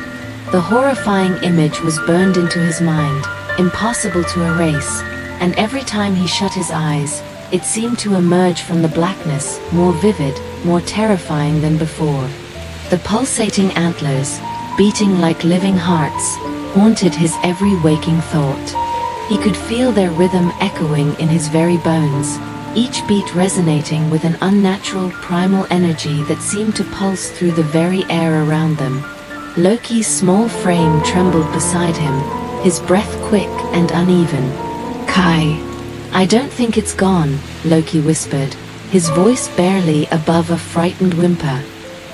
Speaker 1: The horrifying image was burned into his mind, impossible to erase, and every time he shut his eyes, it seemed to emerge from the blackness, more vivid, more terrifying than before. The pulsating antlers, beating like living hearts, haunted his every waking thought. He could feel their rhythm echoing in his very bones, each beat resonating with an unnatural primal energy that seemed to pulse through the very air around them. Loki's small frame trembled beside him, his breath quick and uneven. "Kai, I don't think it's gone," Loki whispered, his voice barely above a frightened whimper.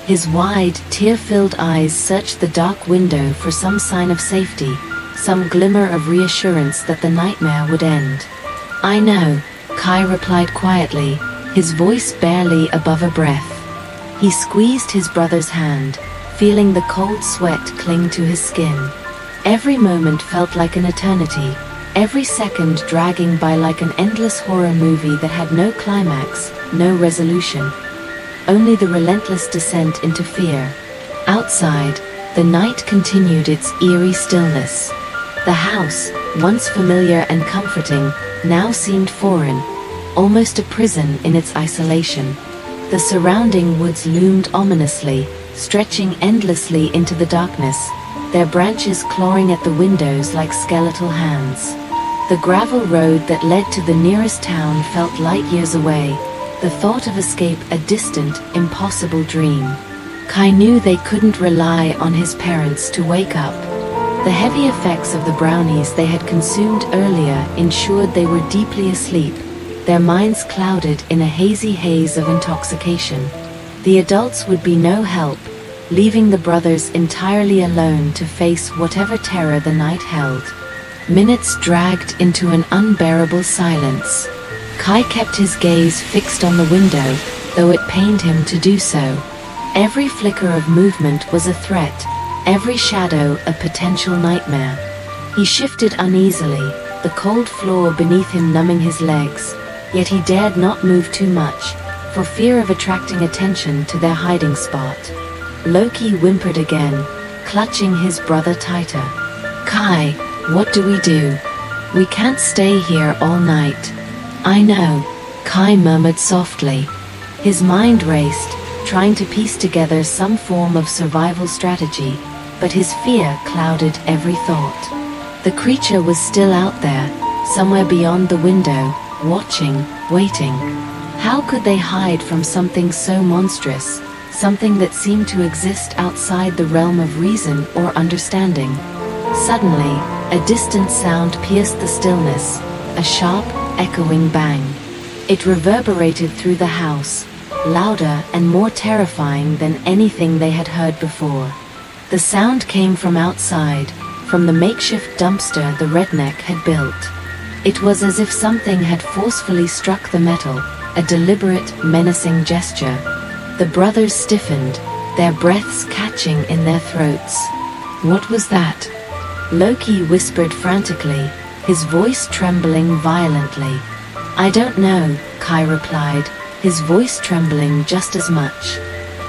Speaker 1: His wide, tear-filled eyes searched the dark window for some sign of safety, some glimmer of reassurance that the nightmare would end. "I know," Kai replied quietly, his voice barely above a breath. He squeezed his brother's hand, feeling the cold sweat cling to his skin. Every moment felt like an eternity, every second dragging by like an endless horror movie that had no climax, no resolution. Only the relentless descent into fear. Outside, the night continued its eerie stillness. The house, once familiar and comforting, now seemed foreign, almost a prison in its isolation. The surrounding woods loomed ominously, stretching endlessly into the darkness, their branches clawing at the windows like skeletal hands. The gravel road that led to the nearest town felt light years away, the thought of escape a distant, impossible dream. Kai knew they couldn't rely on his parents to wake up. The heavy effects of the brownies they had consumed earlier ensured they were deeply asleep, their minds clouded in a hazy haze of intoxication. The adults would be no help, leaving the brothers entirely alone to face whatever terror the night held. Minutes dragged into an unbearable silence. Kai kept his gaze fixed on the window, though it pained him to do so. Every flicker of movement was a threat, every shadow a potential nightmare. He shifted uneasily, the cold floor beneath him numbing his legs, yet he dared not move too much, for fear of attracting attention to their hiding spot. Loki whimpered again, clutching his brother tighter. "Kai, what do we do? We can't stay here all night." "I know," Kai murmured softly. His mind raced, trying to piece together some form of survival strategy, but his fear clouded every thought. The creature was still out there, somewhere beyond the window, watching, waiting. How could they hide from something so monstrous, something that seemed to exist outside the realm of reason or understanding? Suddenly, a distant sound pierced the stillness, a sharp, echoing bang. It reverberated through the house, louder and more terrifying than anything they had heard before. The sound came from outside, from the makeshift dumpster the redneck had built. It was as if something had forcefully struck the metal, a deliberate, menacing gesture. The brothers stiffened, their breaths catching in their throats. "What was that?" Loki whispered frantically, his voice trembling violently. "I don't know," Kai replied, his voice trembling just as much.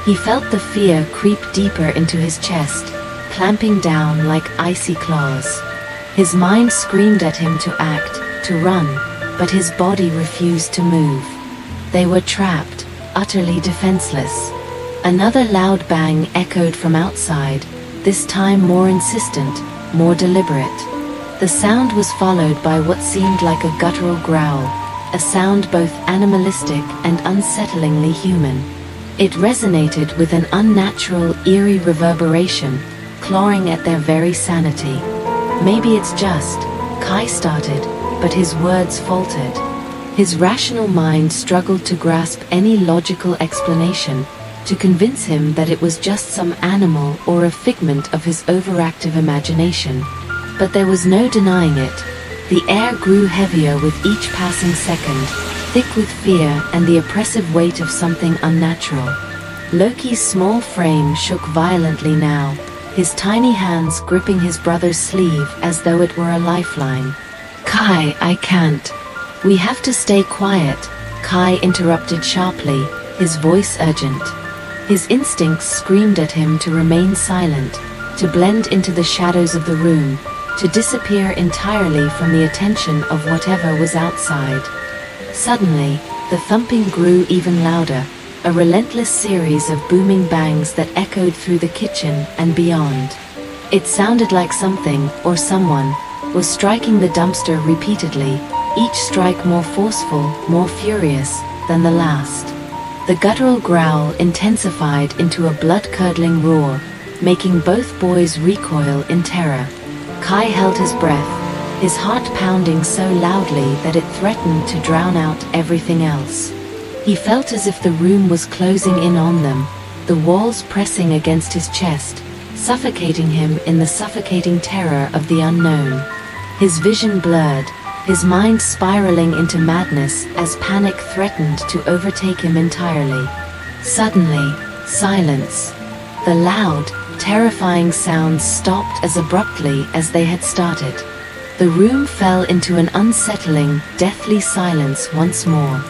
Speaker 1: He felt the fear creep deeper into his chest, clamping down like icy claws. His mind screamed at him to act, to run, but his body refused to move. They were trapped, utterly defenseless. Another loud bang echoed from outside, this time more insistent, more deliberate. The sound was followed by what seemed like a guttural growl, a sound both animalistic and unsettlingly human. It resonated with an unnatural, eerie reverberation, clawing at their very sanity. "Maybe it's just," Kai started, but his words faltered. His rational mind struggled to grasp any logical explanation, to convince him that it was just some animal or a figment of his overactive imagination. But there was no denying it. The air grew heavier with each passing second, thick with fear and the oppressive weight of something unnatural. Loki's small frame shook violently now, his tiny hands gripping his brother's sleeve as though it were a lifeline. "Kai, I can't. We have to stay quiet," Kai interrupted sharply, his voice urgent. His instincts screamed at him to remain silent, to blend into the shadows of the room, to disappear entirely from the attention of whatever was outside. Suddenly, the thumping grew even louder, a relentless series of booming bangs that echoed through the kitchen and beyond. It sounded like something, or someone, was striking the dumpster repeatedly, each strike more forceful, more furious than the last. The guttural growl intensified into a blood-curdling roar, making both boys recoil in terror. Kai held his breath, his heart pounding so loudly that it threatened to drown out everything else. He felt as if the room was closing in on them, the walls pressing against his chest, suffocating him in the suffocating terror of the unknown. His vision blurred, his mind spiraling into madness as panic threatened to overtake him entirely. Suddenly, silence. The loud, terrifying sounds stopped as abruptly as they had started. The room fell into an unsettling, deathly silence once more.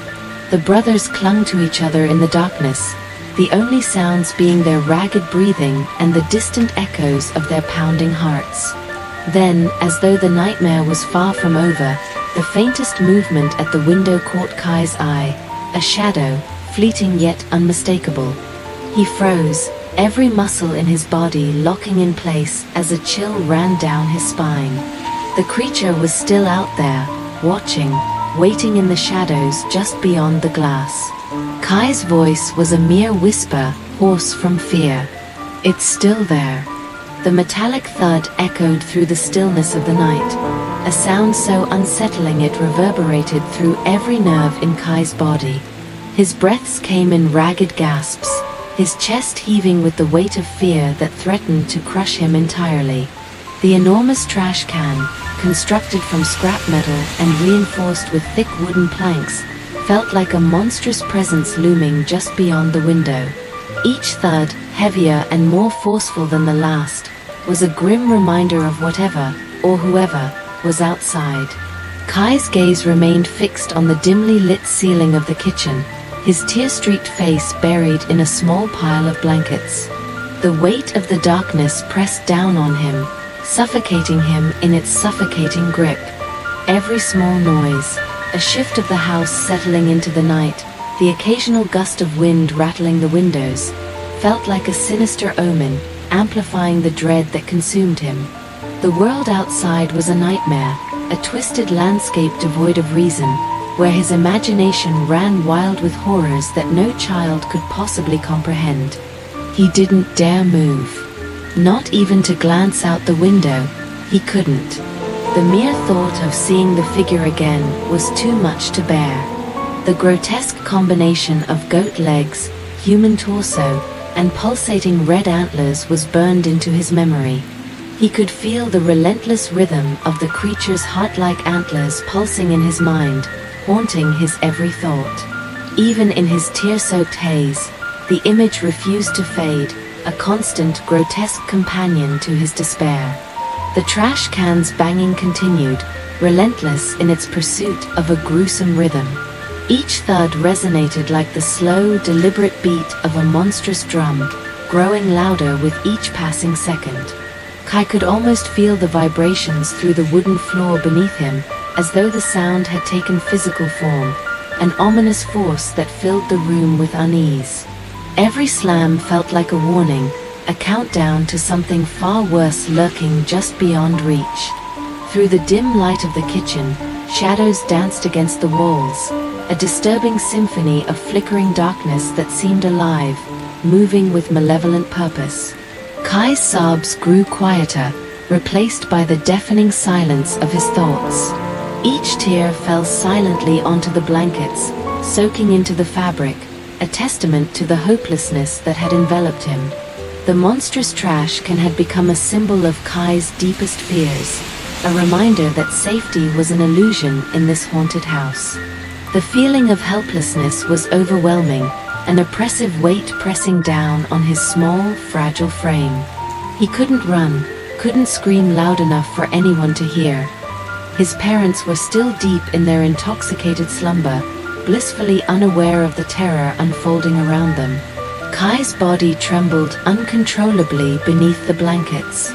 Speaker 1: The brothers clung to each other in the darkness, the only sounds being their ragged breathing and the distant echoes of their pounding hearts. Then, as though the nightmare was far from over, the faintest movement at the window caught Kai's eye, a shadow, fleeting yet unmistakable. He froze, every muscle in his body locking in place as a chill ran down his spine. The creature was still out there, watching, waiting in the shadows just beyond the glass. Kai's voice was a mere whisper, hoarse from fear. "It's still there." The metallic thud echoed through the stillness of the night, a sound so unsettling it reverberated through every nerve in Kai's body. His breaths came in ragged gasps, his chest heaving with the weight of fear that threatened to crush him entirely. The enormous trash can, constructed from scrap metal and reinforced with thick wooden planks, felt like a monstrous presence looming just beyond the window. Each thud, heavier and more forceful than the last, was a grim reminder of whatever, or whoever, was outside. Kai's gaze remained fixed on the dimly lit ceiling of the kitchen, his tear-streaked face buried in a small pile of blankets. The weight of the darkness pressed down on him, suffocating him in its suffocating grip. Every small noise, a shift of the house settling into the night, the occasional gust of wind rattling the windows, felt like a sinister omen, amplifying the dread that consumed him. The world outside was a nightmare, a twisted landscape devoid of reason, where his imagination ran wild with horrors that no child could possibly comprehend. He didn't dare move. Not even to glance out the window. He couldn't. The mere thought of seeing the figure again was too much to bear. The grotesque combination of goat legs, human torso, and pulsating red antlers was burned into his memory. He could feel the relentless rhythm of the creature's heart-like antlers pulsing in his mind, haunting his every thought. Even in his tear-soaked haze, the image refused to fade, a constant, grotesque companion to his despair. The trash can's banging continued, relentless in its pursuit of a gruesome rhythm. Each thud resonated like the slow, deliberate beat of a monstrous drum, growing louder with each passing second. Kai could almost feel the vibrations through the wooden floor beneath him, as though the sound had taken physical form, an ominous force that filled the room with unease. Every slam felt like a warning, a countdown to something far worse lurking just beyond reach. Through the dim light of the kitchen, shadows danced against the walls, a disturbing symphony of flickering darkness that seemed alive, moving with malevolent purpose. Kai's sobs grew quieter, replaced by the deafening silence of his thoughts. Each tear fell silently onto the blankets, soaking into the fabric, a testament to the hopelessness that had enveloped him. The monstrous trash can had become a symbol of Kai's deepest fears, a reminder that safety was an illusion in this haunted house. The feeling of helplessness was overwhelming, an oppressive weight pressing down on his small, fragile frame. He couldn't run, couldn't scream loud enough for anyone to hear. His parents were still deep in their intoxicated slumber, blissfully unaware of the terror unfolding around them. Kai's body trembled uncontrollably beneath the blankets.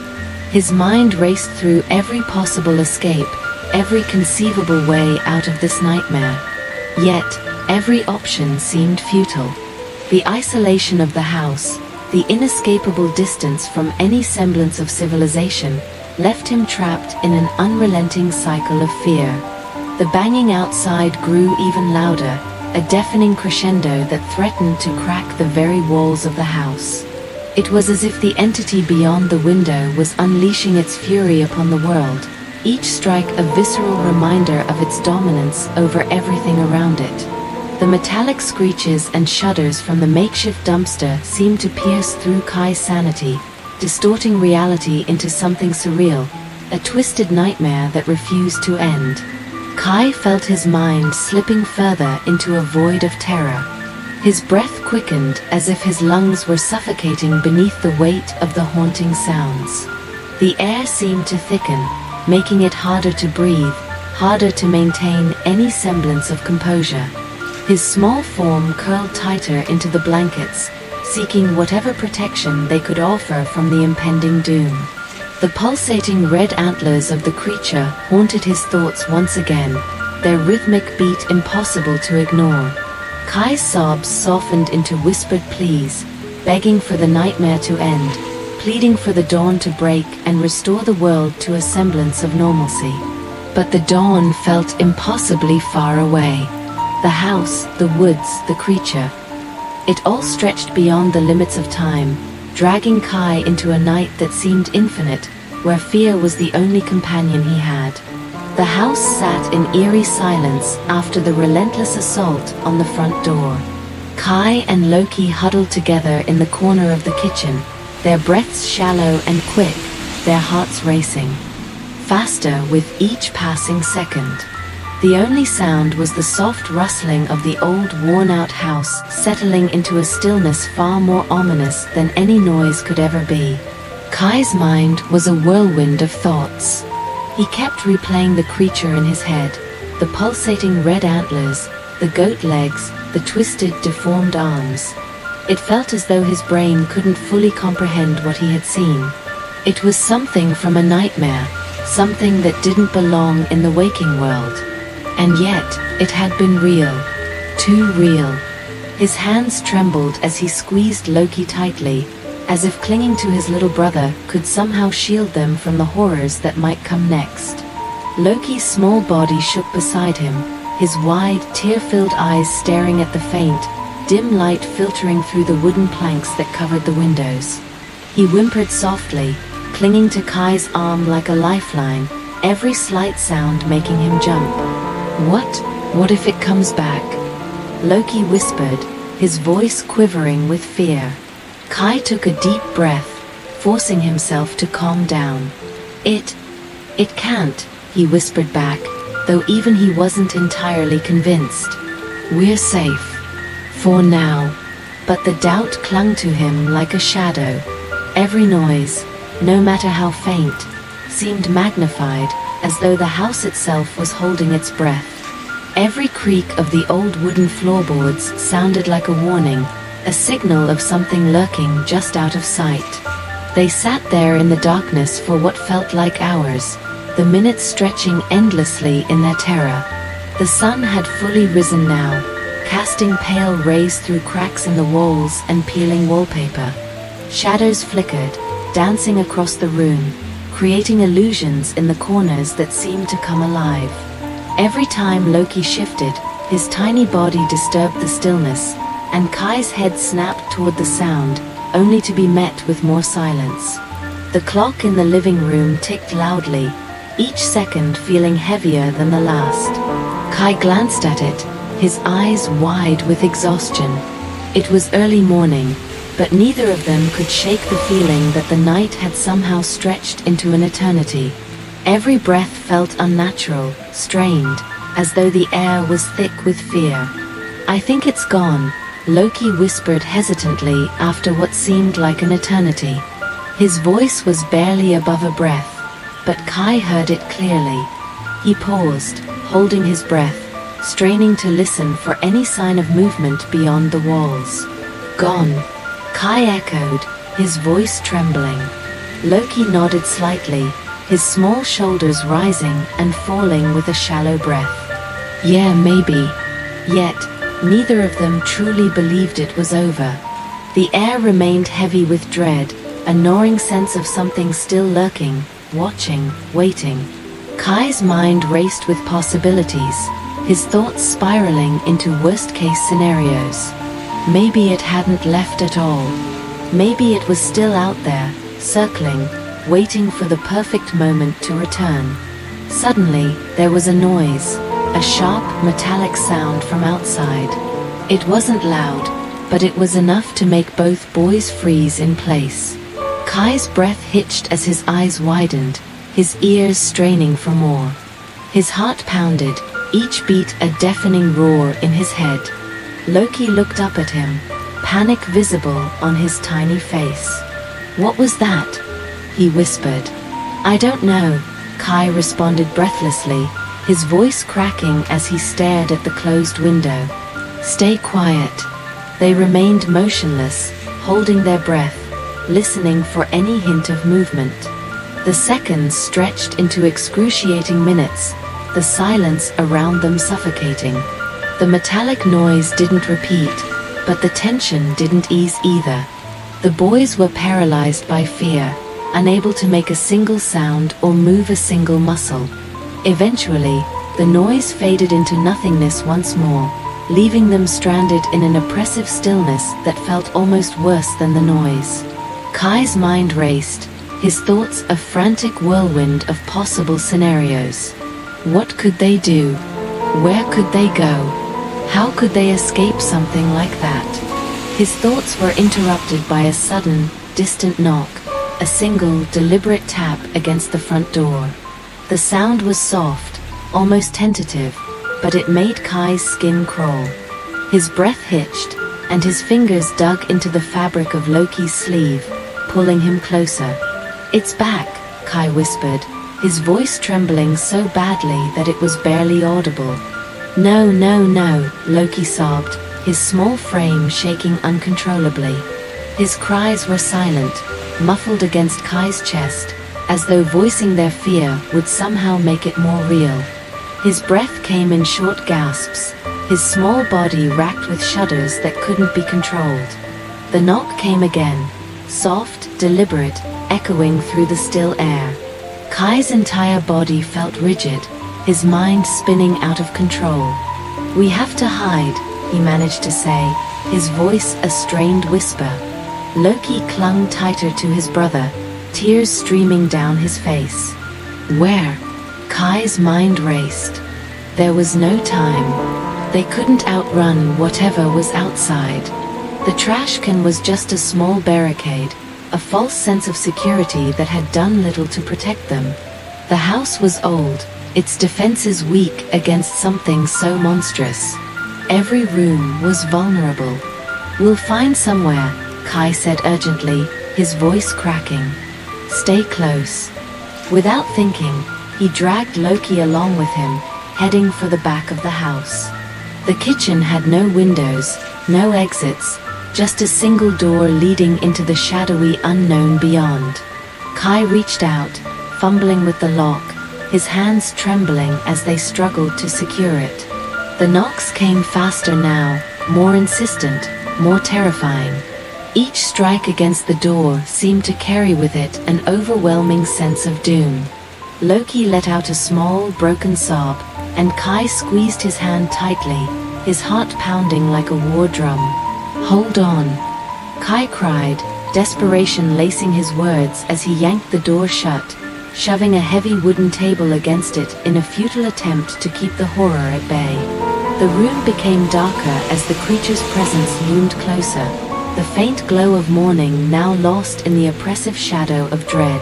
Speaker 1: His mind raced through every possible escape, every conceivable way out of this nightmare. Yet, every option seemed futile. The isolation of the house, the inescapable distance from any semblance of civilization, left him trapped in an unrelenting cycle of fear. The banging outside grew even louder, a deafening crescendo that threatened to crack the very walls of the house. It was as if the entity beyond the window was unleashing its fury upon the world, each strike a visceral reminder of its dominance over everything around it. The metallic screeches and shudders from the makeshift dumpster seemed to pierce through Kai's sanity, distorting reality into something surreal, a twisted nightmare that refused to end. Kai felt his mind slipping further into a void of terror. His breath quickened as if his lungs were suffocating beneath the weight of the haunting sounds. The air seemed to thicken, making it harder to breathe, harder to maintain any semblance of composure. His small form curled tighter into the blankets, seeking whatever protection they could offer from the impending doom. The pulsating red antlers of the creature haunted his thoughts once again, their rhythmic beat impossible to ignore. Kai's sobs softened into whispered pleas, begging for the nightmare to end, pleading for the dawn to break and restore the world to a semblance of normalcy. But the dawn felt impossibly far away. The house, the woods, the creature. It all stretched beyond the limits of time, dragging Kai into a night that seemed infinite, where fear was the only companion he had. The house sat in eerie silence after the relentless assault on the front door. Kai and Loki huddled together in the corner of the kitchen, their breaths shallow and quick, their hearts racing. Faster with each passing second. The only sound was the soft rustling of the old worn-out house settling into a stillness far more ominous than any noise could ever be. Kai's mind was a whirlwind of thoughts. He kept replaying the creature in his head, the pulsating red antlers, the goat legs, the twisted, deformed arms. It felt as though his brain couldn't fully comprehend what he had seen. It was something from a nightmare, something that didn't belong in the waking world. And yet, it had been real. Too real. His hands trembled as he squeezed Loki tightly, as if clinging to his little brother could somehow shield them from the horrors that might come next. Loki's small body shook beside him, his wide, tear-filled eyes staring at the faint, dim light filtering through the wooden planks that covered the windows. He whimpered softly, clinging to Kai's arm like a lifeline, every slight sound making him jump. "What? What if it comes back?" Loki whispered, his voice quivering with fear. Kai took a deep breath, forcing himself to calm down. It can't," he whispered back, though even he wasn't entirely convinced. "We're safe. For now." But the doubt clung to him like a shadow. Every noise, no matter how faint, seemed magnified, as though the house itself was holding its breath. Every creak of the old wooden floorboards sounded like a warning, a signal of something lurking just out of sight. They sat there in the darkness for what felt like hours, the minutes stretching endlessly in their terror. The sun had fully risen now, casting pale rays through cracks in the walls and peeling wallpaper. Shadows flickered, dancing across the room, creating illusions in the corners that seemed to come alive. Every time Loki shifted, his tiny body disturbed the stillness, and Kai's head snapped toward the sound, only to be met with more silence. The clock in the living room ticked loudly, each second feeling heavier than the last. Kai glanced at it, his eyes wide with exhaustion. It was early morning, but neither of them could shake the feeling that the night had somehow stretched into an eternity. Every breath felt unnatural, strained, as though the air was thick with fear. "I think it's gone," Loki whispered hesitantly after what seemed like an eternity. His voice was barely above a breath, but Kai heard it clearly. He paused, holding his breath, straining to listen for any sign of movement beyond the walls. "Gone," Kai echoed, his voice trembling. Loki nodded slightly, his small shoulders rising and falling with a shallow breath. "Yeah, maybe." Yet, neither of them truly believed it was over. The air remained heavy with dread, a gnawing sense of something still lurking, watching, waiting. Kai's mind raced with possibilities, his thoughts spiraling into worst-case scenarios. Maybe it hadn't left at all. Maybe it was still out there, circling, waiting for the perfect moment to return. Suddenly, there was a noise, a sharp, metallic sound from outside. It wasn't loud, but it was enough to make both boys freeze in place. Kai's breath hitched as his eyes widened, his ears straining for more. His heart pounded, each beat a deafening roar in his head. Loki looked up at him, panic visible on his tiny face. "What was that?" he whispered. "I don't know," Kai responded breathlessly, his voice cracking as he stared at the closed window. "Stay quiet." They remained motionless, holding their breath, listening for any hint of movement. The seconds stretched into excruciating minutes, the silence around them suffocating. The metallic noise didn't repeat, but the tension didn't ease either. The boys were paralyzed by fear, unable to make a single sound or move a single muscle. Eventually, the noise faded into nothingness once more, leaving them stranded in an oppressive stillness that felt almost worse than the noise. Kai's mind raced, his thoughts a frantic whirlwind of possible scenarios. What could they do? Where could they go? How could they escape something like that? His thoughts were interrupted by a sudden, distant knock, a single, deliberate tap against the front door. The sound was soft, almost tentative, but it made Kai's skin crawl. His breath hitched, and his fingers dug into the fabric of Loki's sleeve, pulling him closer. "It's back," Kai whispered, his voice trembling so badly that it was barely audible. "No, no, no," Loki sobbed, his small frame shaking uncontrollably. His cries were silent, muffled against Kai's chest, as though voicing their fear would somehow make it more real. His breath came in short gasps, his small body racked with shudders that couldn't be controlled. The knock came again, soft, deliberate, echoing through the still air. Kai's entire body felt rigid, his mind spinning out of control. "We have to hide," he managed to say, his voice a strained whisper. Loki clung tighter to his brother, tears streaming down his face. "Where?" Kai's mind raced. There was no time. They couldn't outrun whatever was outside. The trash can was just a small barricade, a false sense of security that had done little to protect them. The house was old, its defenses weak against something so monstrous. Every room was vulnerable. "We'll find somewhere," Kai said urgently, his voice cracking. "Stay close." Without thinking, he dragged Loki along with him, heading for the back of the house. The kitchen had no windows, no exits, just a single door leading into the shadowy unknown beyond. Kai reached out, fumbling with the lock, his hands trembling as they struggled to secure it. The knocks came faster now, more insistent, more terrifying. Each strike against the door seemed to carry with it an overwhelming sense of doom. Loki let out a small, broken sob, and Kai squeezed his hand tightly, his heart pounding like a war drum. "Hold on," Kai cried, desperation lacing his words as he yanked the door shut, shoving a heavy wooden table against it in a futile attempt to keep the horror at bay. The room became darker as the creature's presence loomed closer, the faint glow of morning now lost in the oppressive shadow of dread.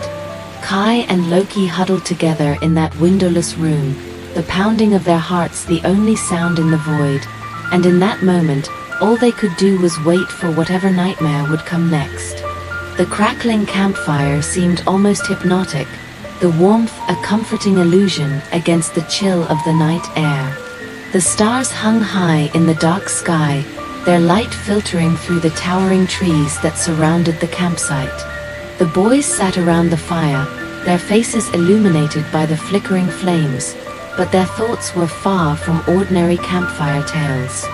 Speaker 1: Kai and Loki huddled together in that windowless room, the pounding of their hearts the only sound in the void, and in that moment, all they could do was wait for whatever nightmare would come next. The crackling campfire seemed almost hypnotic, the warmth a comforting illusion against the chill of the night air. The stars hung high in the dark sky, their light filtering through the towering trees that surrounded the campsite. The boys sat around the fire, their faces illuminated by the flickering flames, but their thoughts were far from ordinary campfire tales.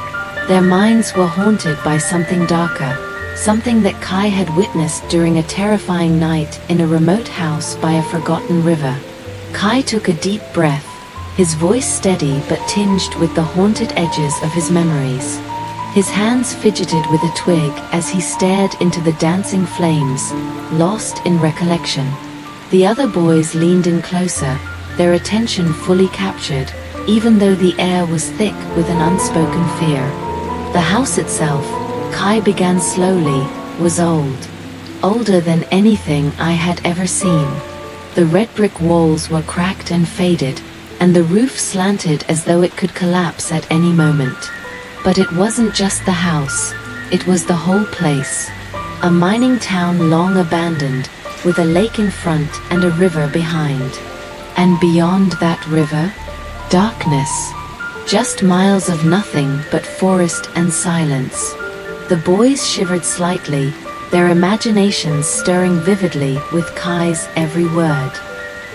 Speaker 1: Their minds were haunted by something darker, something that Kai had witnessed during a terrifying night in a remote house by a forgotten river. Kai took a deep breath, his voice steady but tinged with the haunted edges of his memories. His hands fidgeted with a twig as he stared into the dancing flames, lost in recollection. The other boys leaned in closer, their attention fully captured, even though the air was thick with an unspoken fear. The house itself, Kai began slowly, was old. Older than anything I had ever seen. The red brick walls were cracked and faded, and the roof slanted as though it could collapse at any moment. But it wasn't just the house, it was the whole place. A mining town long abandoned, with a lake in front and a river behind. And beyond that river, darkness. Just miles of nothing but forest and silence. The boys shivered slightly, their imaginations stirring vividly with Kai's every word.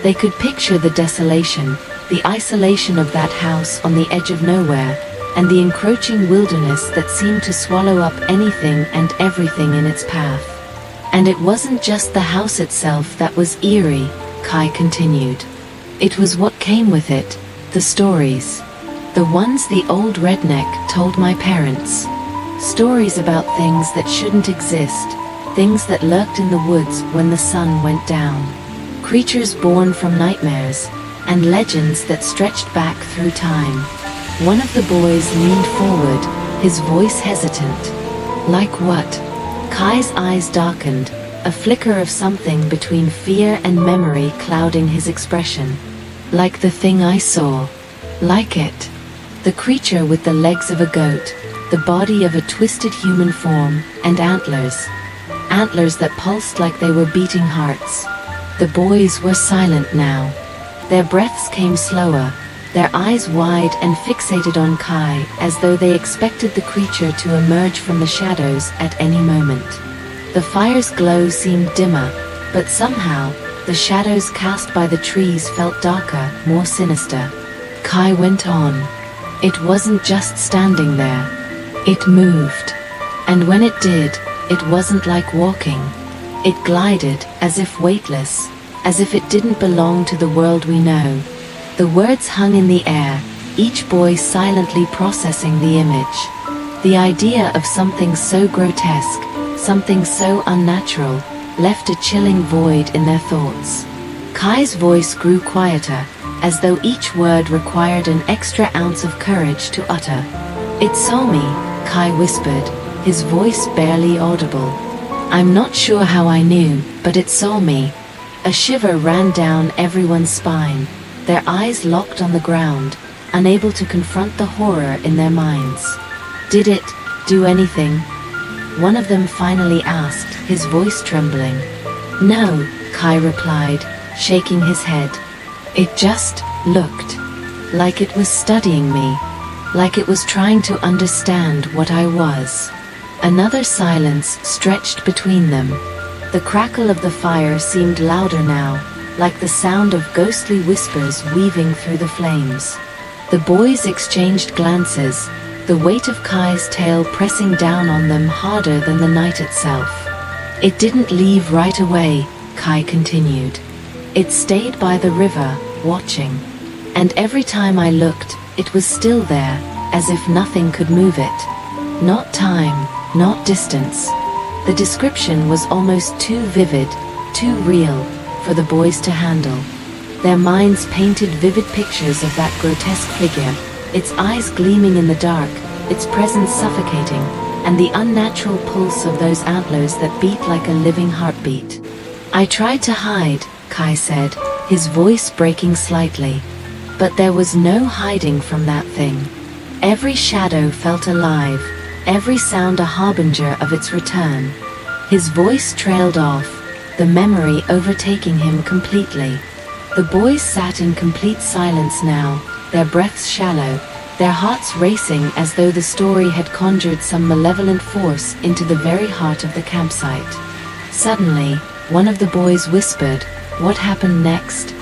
Speaker 1: They could picture the desolation, the isolation of that house on the edge of nowhere, and the encroaching wilderness that seemed to swallow up anything and everything in its path. And it wasn't just the house itself that was eerie, Kai continued. It was what came with it, the stories. The ones the old redneck told my parents. Stories about things that shouldn't exist, things that lurked in the woods when the sun went down. Creatures born from nightmares, and legends that stretched back through time. One of the boys leaned forward, his voice hesitant. "Like what?" Kai's eyes darkened, a flicker of something between fear and memory clouding his expression. "Like the thing I saw. Like it. The creature with the legs of a goat, the body of a twisted human form, and antlers. Antlers that pulsed like they were beating hearts." The boys were silent now. Their breaths came slower, their eyes wide and fixated on Kai as though they expected the creature to emerge from the shadows at any moment. The fire's glow seemed dimmer, but somehow, the shadows cast by the trees felt darker, more sinister. Kai went on. It wasn't just standing there. It moved. And when it did, it wasn't like walking. It glided, as if weightless, as if it didn't belong to the world we know. The words hung in the air, each boy silently processing the image. The idea of something so grotesque, something so unnatural, left a chilling void in their thoughts. Kai's voice grew quieter, as though each word required an extra ounce of courage to utter. "It saw me," Kai whispered, his voice barely audible. "I'm not sure how I knew, but it saw me." A shiver ran down everyone's spine, their eyes locked on the ground, unable to confront the horror in their minds. "Did it do anything?" one of them finally asked, his voice trembling. "No," Kai replied, shaking his head. "It just looked like it was studying me, like it was trying to understand what I was." Another silence stretched between them. The crackle of the fire seemed louder now, like the sound of ghostly whispers weaving through the flames. The boys exchanged glances, the weight of Kai's tale pressing down on them harder than the night itself. "It didn't leave right away," Kai continued. "It stayed by the river, watching. And every time I looked, it was still there, as if nothing could move it. Not time, not distance." The description was almost too vivid, too real, for the boys to handle. Their minds painted vivid pictures of that grotesque figure, its eyes gleaming in the dark, its presence suffocating, and the unnatural pulse of those antlers that beat like a living heartbeat. "I tried to hide," Kai said, his voice breaking slightly. But there was no hiding from that thing. Every shadow felt alive, every sound a harbinger of its return. His voice trailed off, the memory overtaking him completely. The boys sat in complete silence now, their breaths shallow, their hearts racing as though the story had conjured some malevolent force into the very heart of the campsite. Suddenly, one of the boys whispered, "What happened next?"